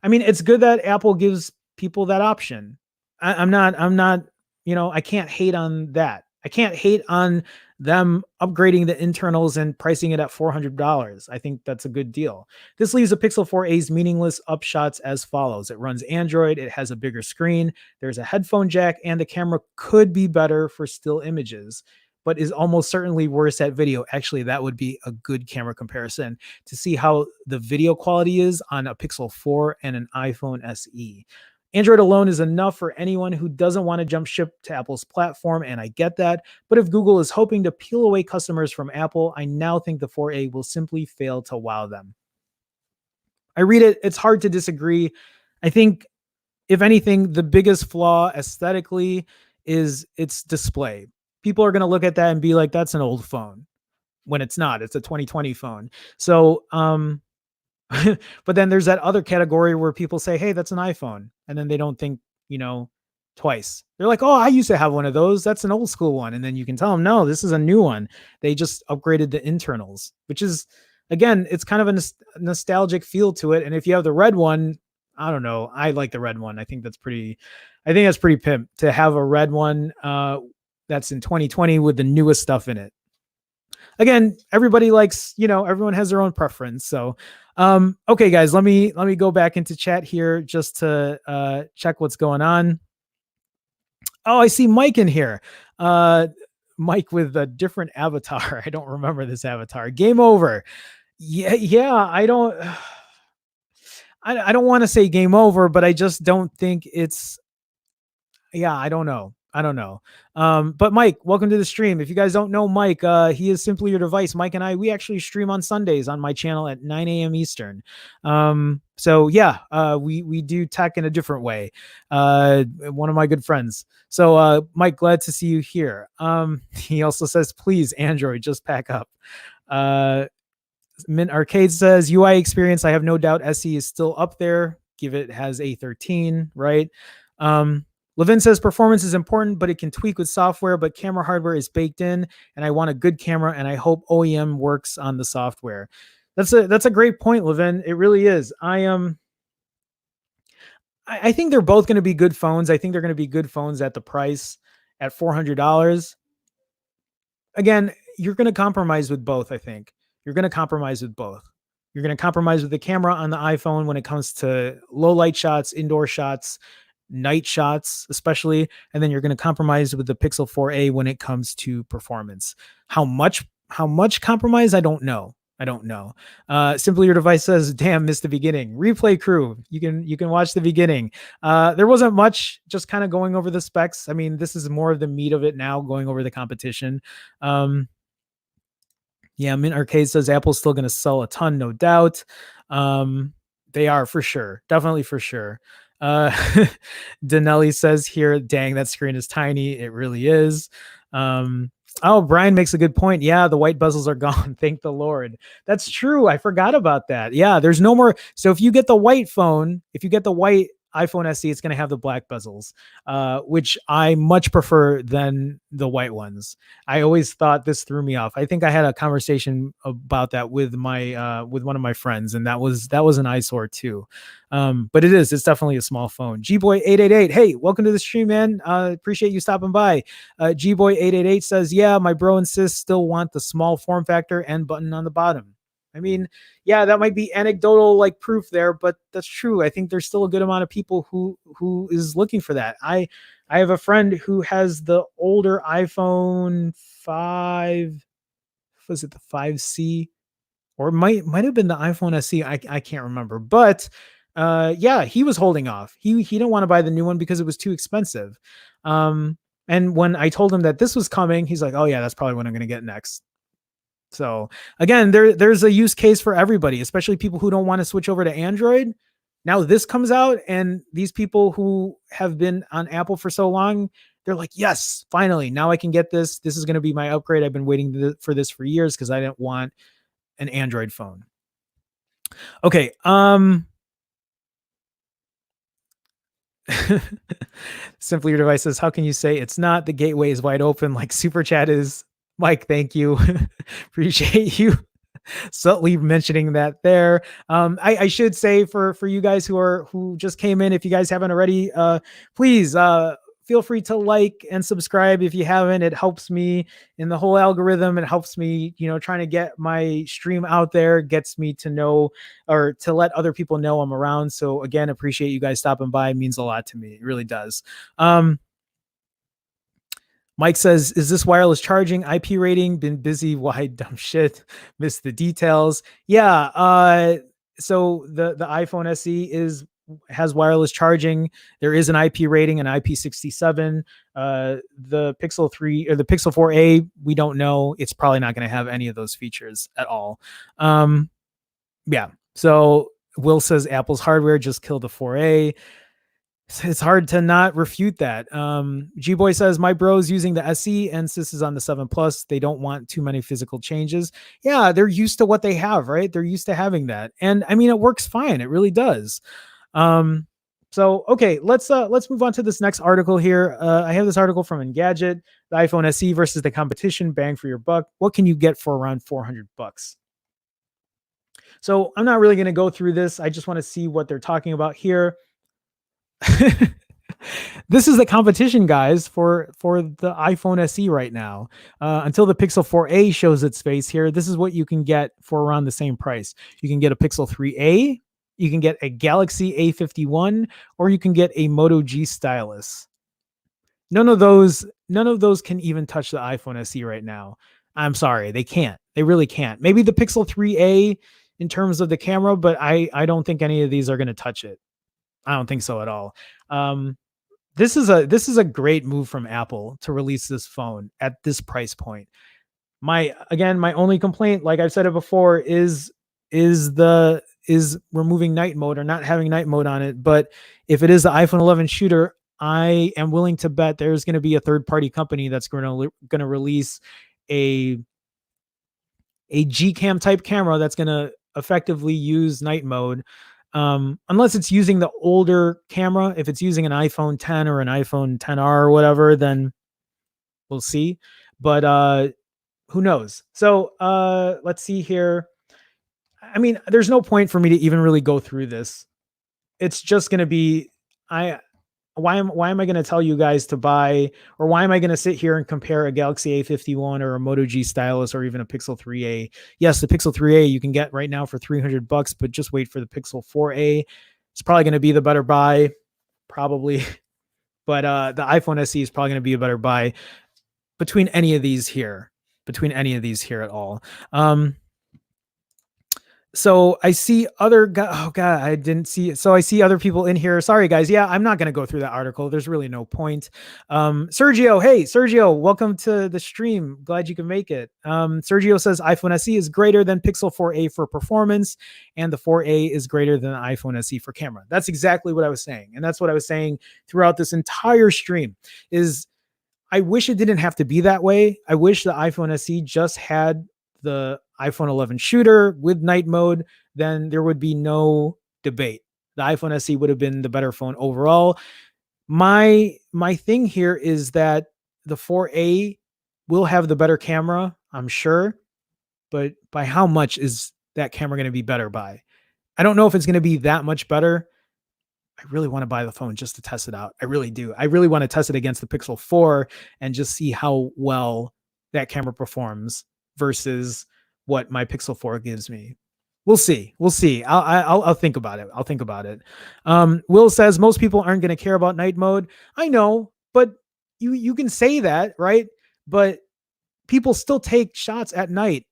I mean, it's good that Apple gives people that option. I'm not, I can't hate on that. I can't hate on them upgrading the internals and pricing it at $400. I think that's a good deal. This leaves the Pixel 4a's meaningless upshots as follows. It runs Android, it has a bigger screen, there's a headphone jack, and the camera could be better for still images, but is almost certainly worse at video. Actually, that would be a good camera comparison to see how the video quality is on a Pixel 4 and an iPhone SE. Android alone is enough for anyone who doesn't want to jump ship to Apple's platform, and I get that. But if Google is hoping to peel away customers from Apple, I now think the 4A will simply fail to wow them. I read it, it's hard to disagree. I think, if anything, the biggest flaw aesthetically is its display. People are going to look at that and be like, that's an old phone, when it's not. It's a 2020 phone. So, but then there's that other category where people say, "Hey, that's an iPhone," and then they don't think, you know, twice. They're like, "Oh, I used to have one of those. That's an old school one." And then you can tell them, "No, this is a new one. They just upgraded the internals," which is, again, it's kind of a nostalgic feel to it. And if you have the red one, I don't know. I like the red one. I think that's pretty. I think that's pretty pimp to have a red one that's in 2020 with the newest stuff in it. Again, everybody likes, everyone has their own preference. So, okay, guys, let me go back into chat here just to check what's going on. Oh, I see Mike in here. Mike with a different avatar. I don't remember this avatar. Game over. Yeah. I don't. I don't want to say game over, but I just don't think it's. Yeah, I don't know. I don't know. But Mike, welcome to the stream. If you guys don't know Mike, he is Simply Your Device. Mike and I, we actually stream on Sundays on my channel at 9 a.m. Eastern. So yeah, we do tech in a different way. One of my good friends. So Mike, glad to see you here. He also says, please, Android, just pack up. Mint Arcade says, UI experience, I have no doubt SE is still up there. Give it has A13, right? Levin says performance is important, but it can tweak with software, but camera hardware is baked in, and I want a good camera, and I hope OEM works on the software. That's a great point, Levin. It really is. I think they're both going to be good phones. I think they're going to be good phones at the price at $400. Again, you're going to compromise with both. I think you're going to compromise with both. You're going to compromise with the camera on the iPhone when it comes to low light shots, indoor shots, night shots, especially. And then you're going to compromise with the Pixel 4a when it comes to performance. How much compromise? I don't know. I don't know. Simply Your Device says, damn, missed the beginning. Replay crew. You can watch the beginning. There wasn't much, just kind of going over the specs. I mean, this is more of the meat of it now, going over the competition. Yeah, Mint Arcade says Apple's still going to sell a ton, no doubt. They are for sure. Definitely for sure. Danelli says here, dang, that screen is tiny. It really is. Oh, Brian makes a good point. Yeah, the white bezels are gone. Thank the Lord. That's true. I forgot about that. Yeah, there's no more. So if you get the white phone, if you get the white iPhone SE, it's going to have the black bezels, which I much prefer than the white ones. I always thought this threw me off. I think I had a conversation about that with with one of my friends, and that was an eyesore too. But it's definitely a small phone. Gboy888, hey, welcome to the stream, man. Appreciate you stopping by. Gboy888 says, yeah, my bro and sis still want the small form factor and button on the bottom. I mean, yeah, that might be anecdotal like proof there, but that's true. I think there's still a good amount of people who is looking for that. I have a friend who has the older iPhone 5, was it the 5C? Or might have been the iPhone SE. I can't remember. But yeah, he was holding off. He didn't want to buy the new one because it was too expensive. And when I told him that this was coming, he's like, "Oh yeah, that's probably what I'm going to get next." So again, there's a use case for everybody, especially people who don't want to switch over to Android. Now this comes out, and these people who have been on Apple for so long, they're like, yes, finally, now I can get this. This is going to be my upgrade. I've been waiting for this for years because I didn't want an Android phone. Okay. Simply Your Device says, how can you say it's not? The gateway is wide open like Super Chat is. Mike, thank you. Appreciate you subtly mentioning that there. I should say for you guys who just came in, if you guys haven't already, please feel free to like and subscribe if you haven't. It helps me in the whole algorithm. It helps me, trying to get my stream out there, gets me to know or to let other people know I'm around. So again, appreciate you guys stopping by. It means a lot to me. It really does. Mike says, is this wireless charging? IP rating? Been busy. Why dumb shit? Missed the details. Yeah. So the iPhone SE has wireless charging. There is an IP rating, an IP67. The Pixel 3 or the Pixel 4a, we don't know. It's probably not going to have any of those features at all. Yeah. So Will says Apple's hardware just killed the 4a. It's hard to not refute that. G-Boy says, my bro's using the SE and sis is on the 7 Plus. They don't want too many physical changes. Yeah, they're used to what they have, right? They're used to having that. And I mean, it works fine. It really does. So, okay, let's move on to this next article here. I have this article from Engadget, the iPhone SE versus the competition, bang for your buck. What can you get for around $400? So I'm not really going to go through this. I just want to see what they're talking about here. This is the competition, guys, for the iPhone SE right now. Until the Pixel 4a shows its face here, this is what you can get for around the same price. You can get a Pixel 3a, you can get a Galaxy A51, or you can get a Moto G stylus. None of those can even touch the iPhone SE right now. I'm sorry, they can't. They really can't. Maybe the Pixel 3a in terms of the camera, but I don't think any of these are going to touch it. I don't think so at all. This is a great move from Apple to release this phone at this price point. My only complaint, like I've said it before, is removing night mode or not having night mode on it. But if it is the iPhone 11 shooter, I am willing to bet there's going to be a third-party company that's going to release a Gcam type camera that's going to effectively use night mode. Unless it's using the older camera. If it's using an iPhone 10 or an iPhone 10R or whatever, then we'll see. But who knows? So let's see here. I mean, there's no point for me to even really go through this. It's just going to be I why am I going to tell you guys to buy, or why am I going to sit here and compare a Galaxy A51 or a Moto G stylus or even a Pixel 3a? Yes, the Pixel 3a you can get right now for $300, but just wait for the Pixel 4a. It's probably going to be the better buy, probably. But the iPhone SE is probably going to be a better buy between any of these here, at all. So I see other oh god, I didn't see it. So I see other people in here. Sorry guys. Yeah, I'm not going to go through that article. There's really no point. Sergio, hey Sergio, welcome to the stream. Glad you can make it. Sergio says iPhone SE is greater than Pixel 4a for performance, and the 4a is greater than the iPhone SE for camera. That's exactly what I was saying, and that's what I was saying throughout this entire stream. Is I wish it didn't have to be that way. I wish the iPhone SE just had the iPhone 11 shooter with night mode. Then there would be no debate. The iPhone SE would have been the better phone overall. My thing here is that the 4A will have the better camera, I'm sure, but by how much is that camera going to be better by? I don't know if it's going to be that much better. I really want to buy the phone just to test it out. I really do. I really want to test it against the Pixel 4 and just see how well that camera performs versus what my Pixel 4 gives me. We'll see. We'll see. I'll think about it. I'll think about it. Will says most people aren't going to care about night mode. I know, but you can say that, right? But people still take shots at night.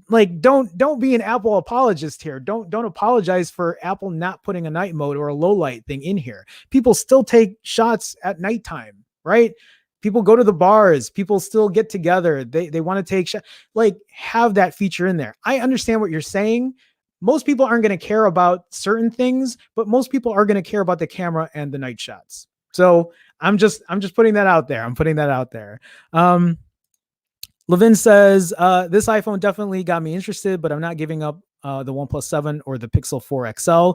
Like don't be an Apple apologist here. Don't apologize for Apple not putting a night mode or a low light thing in here. People still take shots at nighttime, right? People go to the bars, people still get together. They want to take shots. Like have that feature in there. I understand what you're saying. Most people aren't going to care about certain things, but most people are going to care about the camera and the night shots. So I'm just putting that out there. I'm putting that out there. Levin says, this iPhone definitely got me interested, but I'm not giving up the OnePlus 7 or the Pixel 4 XL.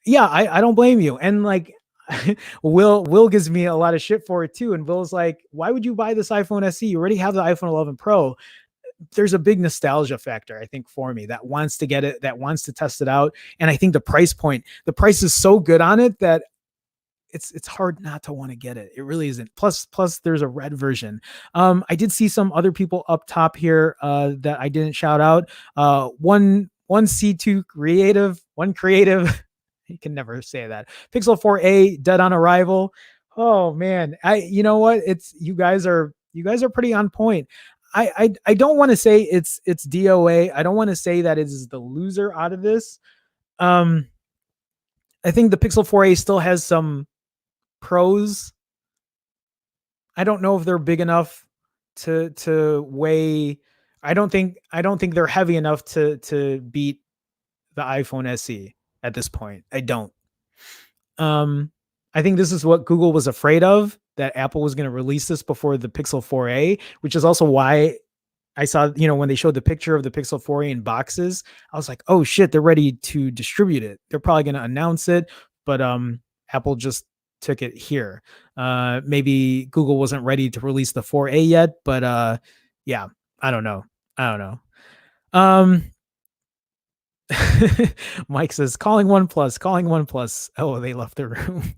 Yeah, I don't blame you. And like, Will gives me a lot of shit for it too. And Will's like, why would you buy this iPhone SE? You already have the iPhone 11 Pro. There's a big nostalgia factor, I think, for me that wants to get it, that wants to test it out. And I think the price is so good on it that it's hard not to want to get it. It really isn't. Plus there's a red version. I did see some other people up top here that I didn't shout out. One C2 creative, one creative. You can never say that. Pixel 4a dead on arrival. Oh man, you know what? It's you guys are pretty on point. I don't want to say it's DOA. I don't want to say that it is the loser out of this. I think the Pixel 4a still has some pros. I don't know if they're big enough to weigh. I don't think they're heavy enough to beat the iPhone SE at this point. I don't. I think this is what Google was afraid of, that Apple was going to release this before the Pixel 4a, which is also why I saw, when they showed the picture of the Pixel 4a in boxes, I was like, oh shit, they're ready to distribute it. They're probably going to announce it, but Apple just took it here. Maybe Google wasn't ready to release the 4a yet, but yeah, I don't know. Mike says calling OnePlus. Oh, they left the room.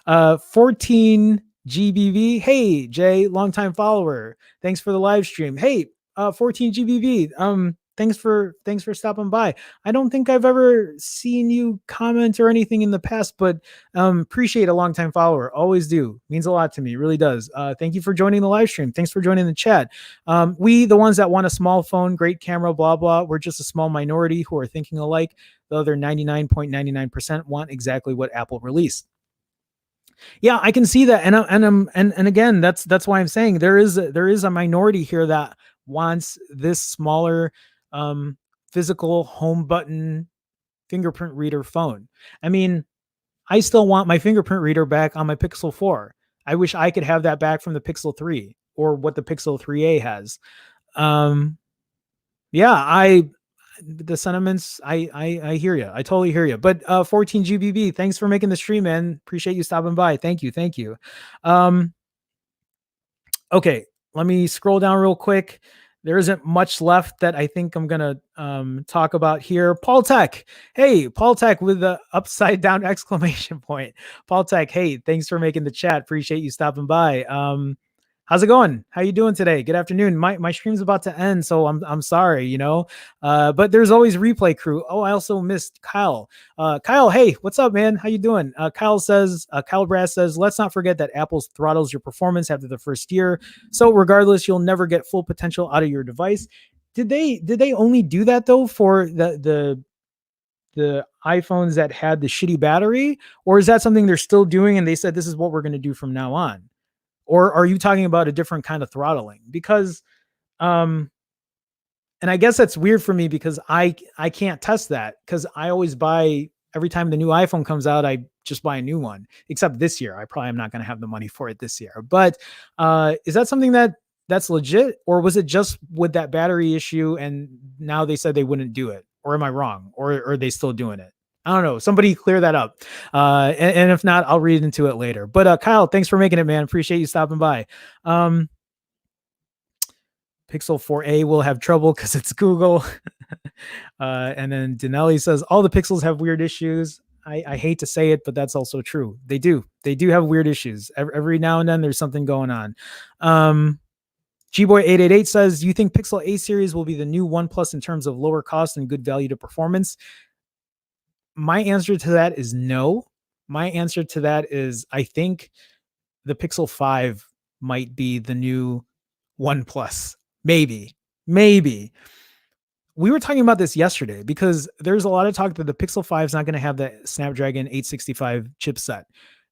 14 GBV. Hey, Jay, longtime follower. Thanks for the live stream. Hey, 14 GBV. Thanks for stopping by. I don't think I've ever seen you comment or anything in the past, but appreciate a longtime follower. Always do. Means a lot to me. Really does. Thank you for joining the live stream. Thanks for joining the chat. We, the ones that want a small phone, great camera, blah, blah, we're just a small minority who are thinking alike. The other 99.99% want exactly what Apple released. Yeah, I can see that, and again, that's why I'm saying there is a minority here that wants this smaller physical home button fingerprint reader phone. I mean, I still want my fingerprint reader back on my Pixel 4. I wish I could have that back from the Pixel 3 or what the Pixel 3a has. Yeah, the sentiments, I hear you. I totally hear you. But 14 GBB, thanks for making the stream, man. Appreciate you stopping by. Thank you. Thank you. Um, okay, let me scroll down real quick. There isn't much left that I think I'm gonna talk about here. Paul Tech, hey, Paul Tech with the upside down exclamation point. Paul Tech, hey, thanks for making the chat. Appreciate you stopping by. How's it going? How you doing today? Good afternoon. My stream's about to end, so I'm sorry, you know. But there's always replay crew. Oh, I also missed Kyle. Kyle, hey, what's up, man? How you doing? Kyle Brass says, let's not forget that Apple's throttles your performance after the first year. So regardless, you'll never get full potential out of your device. Did they only do that though for the iPhones that had the shitty battery, or is that something they're still doing and they said this is what we're going to do from now on? Or are you talking about a different kind of throttling? Because and I guess that's weird for me because I can't test that because I always buy every time the new iPhone comes out, I just buy a new one. Except this year, I probably am not going to have the money for it this year. But is that something that's legit, or was it just with that battery issue and now they said they wouldn't do it? Or am I wrong? Or are they still doing it? I don't know. Somebody clear that up. And if not, I'll read into it later. But Kyle, thanks for making it, man. Appreciate you stopping by. Pixel 4a will have trouble because it's Google. And then Denelli says all the Pixels have weird issues. I hate to say it, but that's also true. They do. They do have weird issues. Every now and then there's something going on. Gboy888 says, do you think Pixel A series will be the new OnePlus in terms of lower cost and good value to performance? My answer to that is no. My answer to that is I think the Pixel 5 might be the new OnePlus. Maybe. We were talking about this yesterday because there's a lot of talk that the Pixel 5 is not going to have the Snapdragon 865 chipset.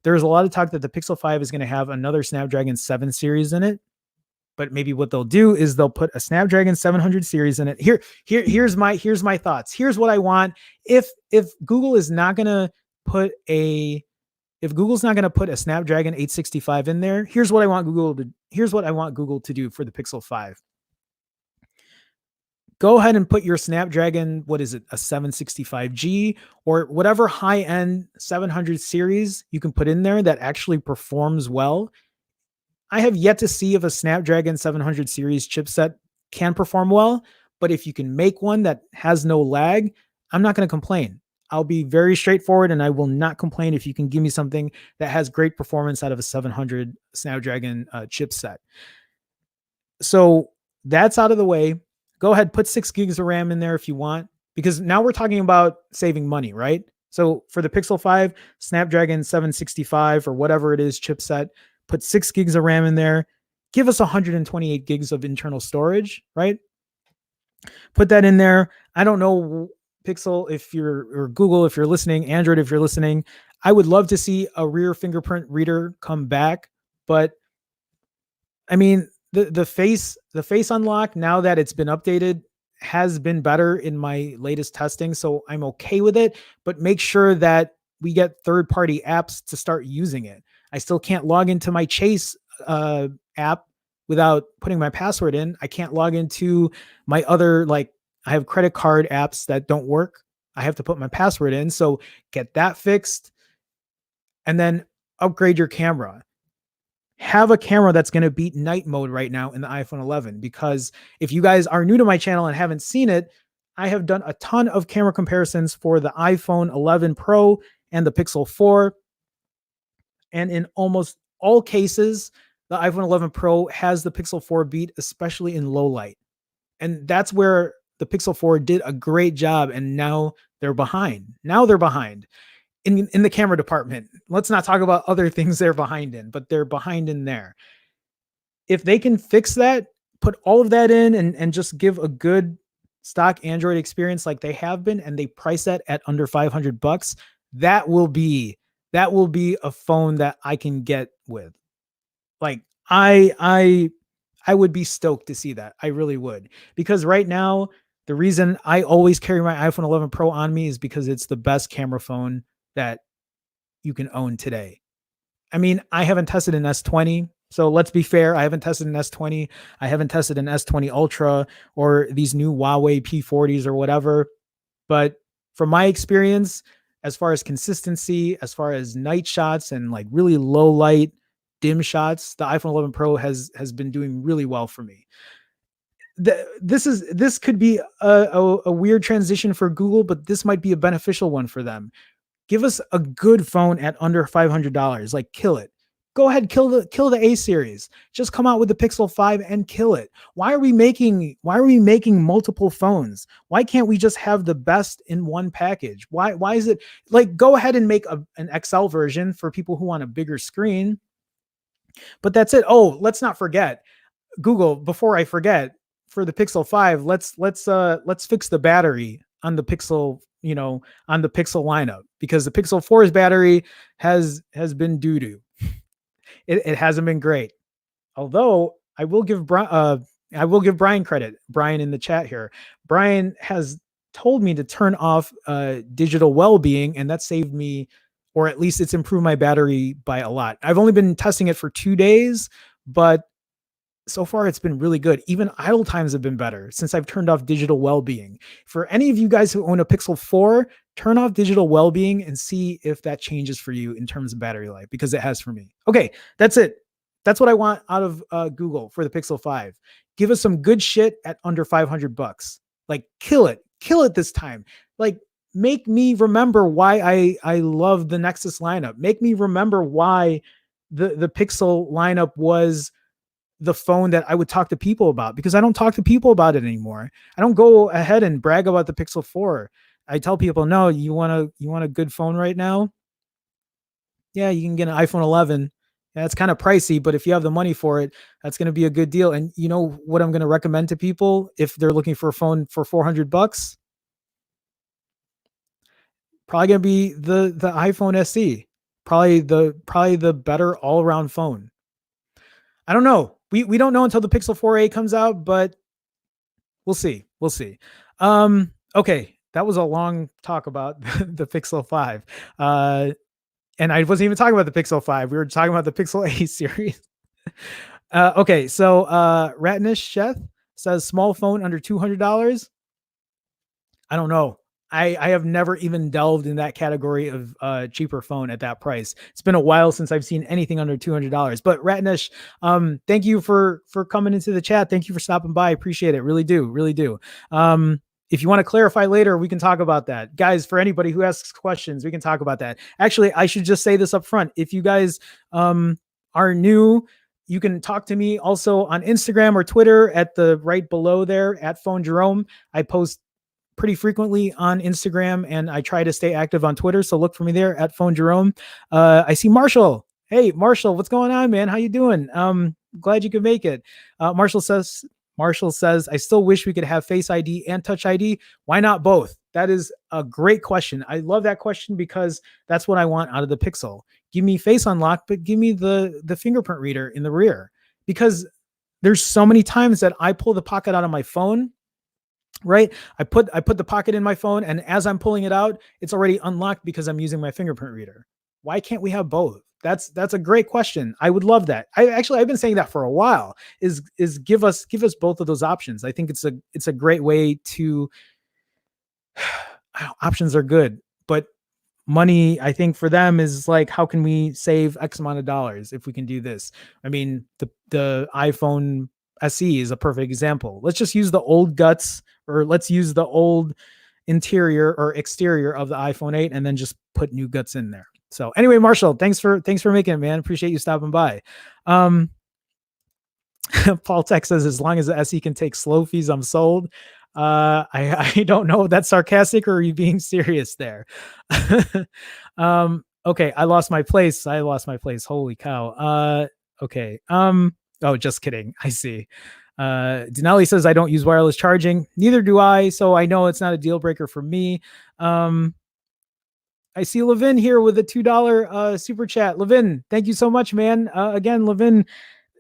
There's a lot of talk that the Pixel 5 is going to have another Snapdragon 7 series in it. But maybe what they'll do is they'll put a Snapdragon 700 series in it. Here's my thoughts. Here's what I want. If Google's not going to put a Snapdragon 865 in there, here's what I want Google to do for the Pixel 5. Go ahead and put your Snapdragon, what is it, a 765G or whatever high-end 700 series you can put in there that actually performs well. I have yet to see if a Snapdragon 700 series chipset can perform well, but if you can make one that has no lag, I'm not going to complain. I'll be very straightforward and I will not complain if you can give me something that has great performance out of a 700 Snapdragon chipset. So that's out of the way. Go ahead, put 6 gigs of RAM in there if you want, because now we're talking about saving money, right? So for the Pixel 5, Snapdragon 765 or whatever it is chipset, put 6 gigs of RAM in there, give us 128 gigs of internal storage, right? Put that in there. I don't know, Pixel, or Google, if you're listening, Android, if you're listening, I would love to see a rear fingerprint reader come back. But I mean, the face unlock, now that it's been updated, has been better in my latest testing. So I'm okay with it, but make sure that we get third-party apps to start using it. I still can't log into my Chase app without putting my password in. I can't log into my other, like, I have credit card apps that don't work. I have to put my password in. So get that fixed and then upgrade your camera. Have a camera that's going to beat night mode right now in the iPhone 11, because if you guys are new to my channel and haven't seen it, I have done a ton of camera comparisons for the iPhone 11 Pro and the Pixel 4. And in almost all cases, the iPhone 11 Pro has the Pixel 4 beat, especially in low light. And that's where the Pixel 4 did a great job. And now they're behind. In the camera department. Let's not talk about other things they're behind in, but they're behind in there. If they can fix that, put all of that in and just give a good stock Android experience like they have been, and they price that at under $500, that will be a phone that I can get with. Like I would be stoked to see that. I really would. Because right now, the reason I always carry my iPhone 11 Pro on me is because it's the best camera phone that you can own today. I mean, I haven't tested an S20. So let's be fair. I haven't tested an S20. I haven't tested an S20 Ultra or these new Huawei P40s or whatever. But from my experience, as far as consistency, as far as night shots and like really low light, dim shots, the iPhone 11 Pro has been doing really well for me. This could be a weird transition for Google, but this might be a beneficial one for them. Give us a good phone at under $500. Like kill it. Go ahead, kill the A series. Just come out with the Pixel 5 and kill it. Why are we making multiple phones? Why can't we just have the best in one package? Why is it like go ahead and make an XL version for people who want a bigger screen? But that's it. Oh, let's not forget Google, before I forget, for the Pixel 5, let's fix the battery on the Pixel, on the Pixel lineup, because the Pixel 4's battery has been doo-doo. It hasn't been great. Although I will give Brian credit. Brian in the chat here. Brian has told me to turn off digital well-being, and that saved me, or at least it's improved my battery by a lot. I've only been testing it for 2 days, but so far it's been really good. Even idle times have been better since I've turned off digital well-being. For any of you guys who own a Pixel 4, turn off digital well-being and see if that changes for you in terms of battery life, because it has for me. Okay, that's it. That's what I want out of Google for the Pixel 5. Give us some good shit at under $500. Like kill it this time. Like make me remember why I love the Nexus lineup. Make me remember why the Pixel lineup was the phone that I would talk to people about, because I don't talk to people about it anymore. I don't go ahead and brag about the Pixel 4. I tell people, no, you want a good phone right now? Yeah, you can get an iPhone 11. Yeah, it's kind of pricey, but if you have the money for it, that's going to be a good deal. And you know what I'm going to recommend to people if they're looking for a phone for $400? Probably going to be the iPhone SE. Probably the better all-around phone. I don't know. We don't know until the Pixel 4a comes out, but we'll see. We'll see. Okay, that was a long talk about the Pixel 5. And I wasn't even talking about the Pixel 5. We were talking about the Pixel A series. Okay, so Ratnish Sheth says small phone under $200. I don't know. I have never even delved in that category of cheaper phone at that price. It's been a while since I've seen anything under $200. But Ratnish, thank you for coming into the chat. Thank you for stopping by. I appreciate it. Really do. Really do. If you want to clarify later, we can talk about that. Guys, for anybody who asks questions, we can talk about that. Actually, I should just say this up front. If you guys are new, you can talk to me also on Instagram or Twitter at the right below there at Phone Jerome. I post pretty frequently on Instagram, and I try to stay active on Twitter. So look for me there at Phone Jerome. I see Marshall. Hey, Marshall, what's going on, man? How you doing? Glad you could make it. Marshall says, I still wish we could have Face ID and Touch ID. Why not both? That is a great question. I love that question because that's what I want out of the Pixel. Give me Face Unlock, but give me the fingerprint reader in the rear, because there's so many times that I pull the pocket out of my phone. Right. I put the pocket in my phone, and as I'm pulling it out, it's already unlocked because I'm using my fingerprint reader. Why can't we have both? That's a great question. I would love that. I've been saying that for a while, is give us both of those options. I think it's a great way to options are good, but money, I think, for them is like, how can we save X amount of dollars if we can do this? I mean, the iPhone SE is a perfect example. Let's just use the old guts, or let's use the old interior or exterior of the iPhone 8 and then just put new guts in there. So anyway, Marshall, thanks for making it, man. Appreciate you stopping by. Paul Tech says, as long as the SE can take slow fees, I'm sold. I don't know if that's sarcastic or are you being serious there? Okay, I lost my place. Holy cow. Okay. Oh, just kidding. I see. Denali says, I don't use wireless charging. Neither do I. So I know it's not a deal breaker for me. I see Levin here with a $2 super chat. Levin, thank you so much, man. Again, Levin,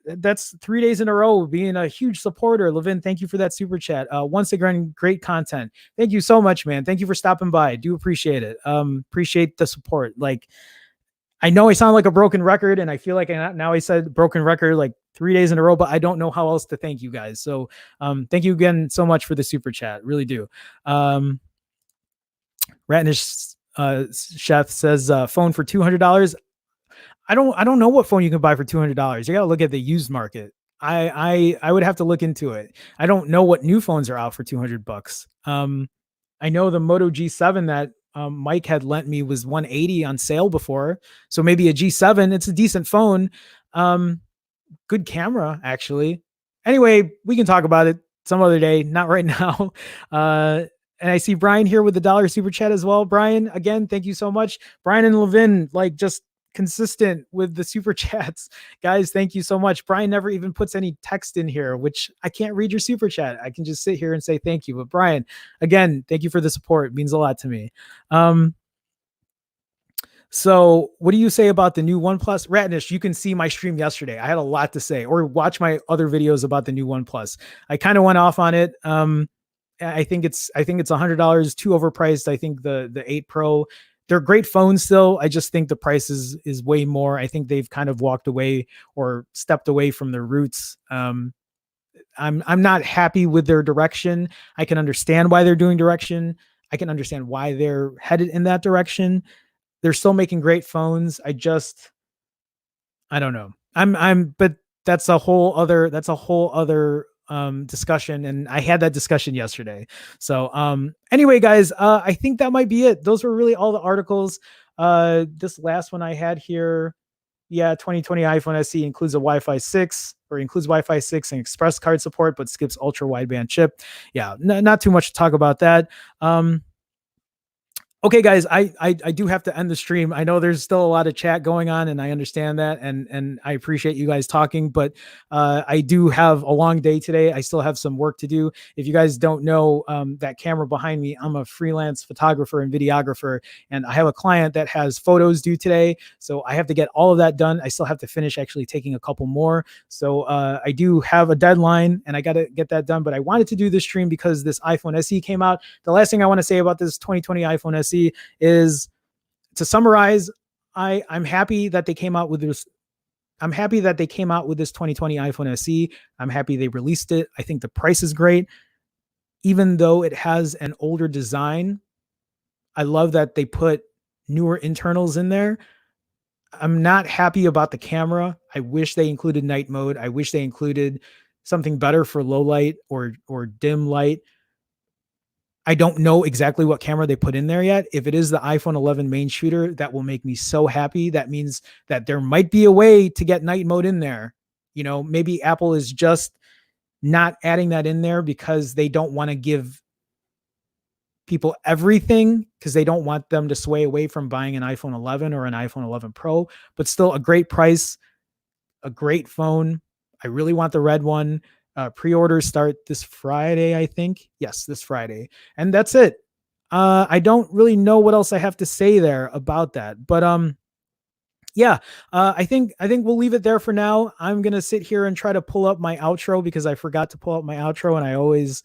that's 3 days in a row being a huge supporter. Levin, thank you for that super chat. Once again, great content. Thank you so much, man. Thank you for stopping by. I do appreciate it. Appreciate the support. Like, I know I sound like a broken record, and I feel like now I said broken record like 3 days in a row, but I don't know how else to thank you guys. So thank you again so much for the super chat. Really do. Ratnish Chef says phone for $200. I don't know what phone you can buy for $200. You got to look at the used market. I would have to look into it. I don't know what new phones are out for $200. I know the Moto G7 that Mike had lent me was 180 on sale before. So maybe a G7. It's a decent phone. Good camera actually. Anyway, we can talk about it some other day, not right now. And I see Brian here with the dollar super chat as well. Brian, again, thank you so much. Brian and Levin, like just consistent with the super chats. Guys, thank you so much. Brian never even puts any text in here, which I can't read your super chat. I can just sit here and say thank you. But Brian, again, thank you for the support. It means a lot to me. So what do you say about the new OnePlus? Ratnish, you can see my stream yesterday. I had a lot to say, or watch my other videos about the new OnePlus. I kind of went off on it. I think it's $100 too overpriced. I think the 8 Pro, they're great phones still. I just think the price is way more. I think they've kind of walked away or stepped away from their roots. I'm not happy with their direction. I can understand why they're doing direction. I can understand why they're headed in that direction. They're still making great phones. I don't know. But that's a whole other discussion. And I had that discussion yesterday. So, anyway, guys, I think that might be it. Those were really all the articles. This last one I had here. Yeah. 2020 iPhone SE includes a Wi-Fi 6 or includes Wi-Fi 6 and express card support, but skips ultra wideband chip. Yeah. Not too much to talk about that. Okay, guys, I do have to end the stream. I know there's still a lot of chat going on, and I understand that, and I appreciate you guys talking, but I do have a long day today. I still have some work to do. If you guys don't know, that camera behind me, I'm a freelance photographer and videographer, and I have a client that has photos due today, so I have to get all of that done. I still have to finish actually taking a couple more, so I do have a deadline, and I got to get that done, but I wanted to do this stream because this iPhone SE came out. The last thing I want to say about this 2020 iPhone SE is, to summarize, I'm happy that they came out with this. I'm happy that they came out with this 2020 iPhone SE. I'm happy they released it. I think the price is great. Even though it has an older design, I love that they put newer internals in there. I'm not happy about the camera. I wish they included night mode. I wish they included something better for low light or dim light. I don't know exactly what camera they put in there yet. If it is the iPhone 11 main shooter, that will make me so happy. That means that there might be a way to get night mode in there. You know, maybe Apple is just not adding that in there because they don't want to give people everything, because they don't want them to sway away from buying an iPhone 11 or an iPhone 11 Pro, but still a great price, a great phone. I really want the red one. Pre-orders start this Friday, I think. Yes, this Friday. And that's it. I don't really know what else I have to say there about that. But yeah, I think we'll leave it there for now. I'm going to sit here and try to pull up my outro because I forgot to pull up my outro and I always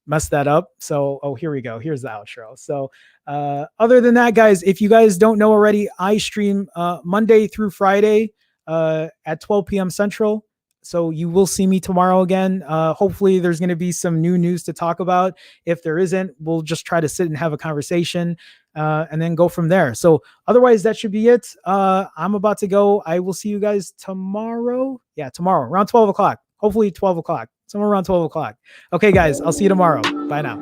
mess that up. So, here we go. Here's the outro. So, other than that, guys, if you guys don't know already, I stream Monday through Friday at 12 p.m. Central. So you will see me tomorrow again. Hopefully there's going to be some new news to talk about. If there isn't, we'll just try to sit and have a conversation and then go from there. So otherwise, that should be it. I'm about to go. I will see you guys tomorrow. Yeah, tomorrow around 12 o'clock. Hopefully 12 o'clock, somewhere around 12 o'clock. Okay, guys, I'll see you tomorrow. Bye now.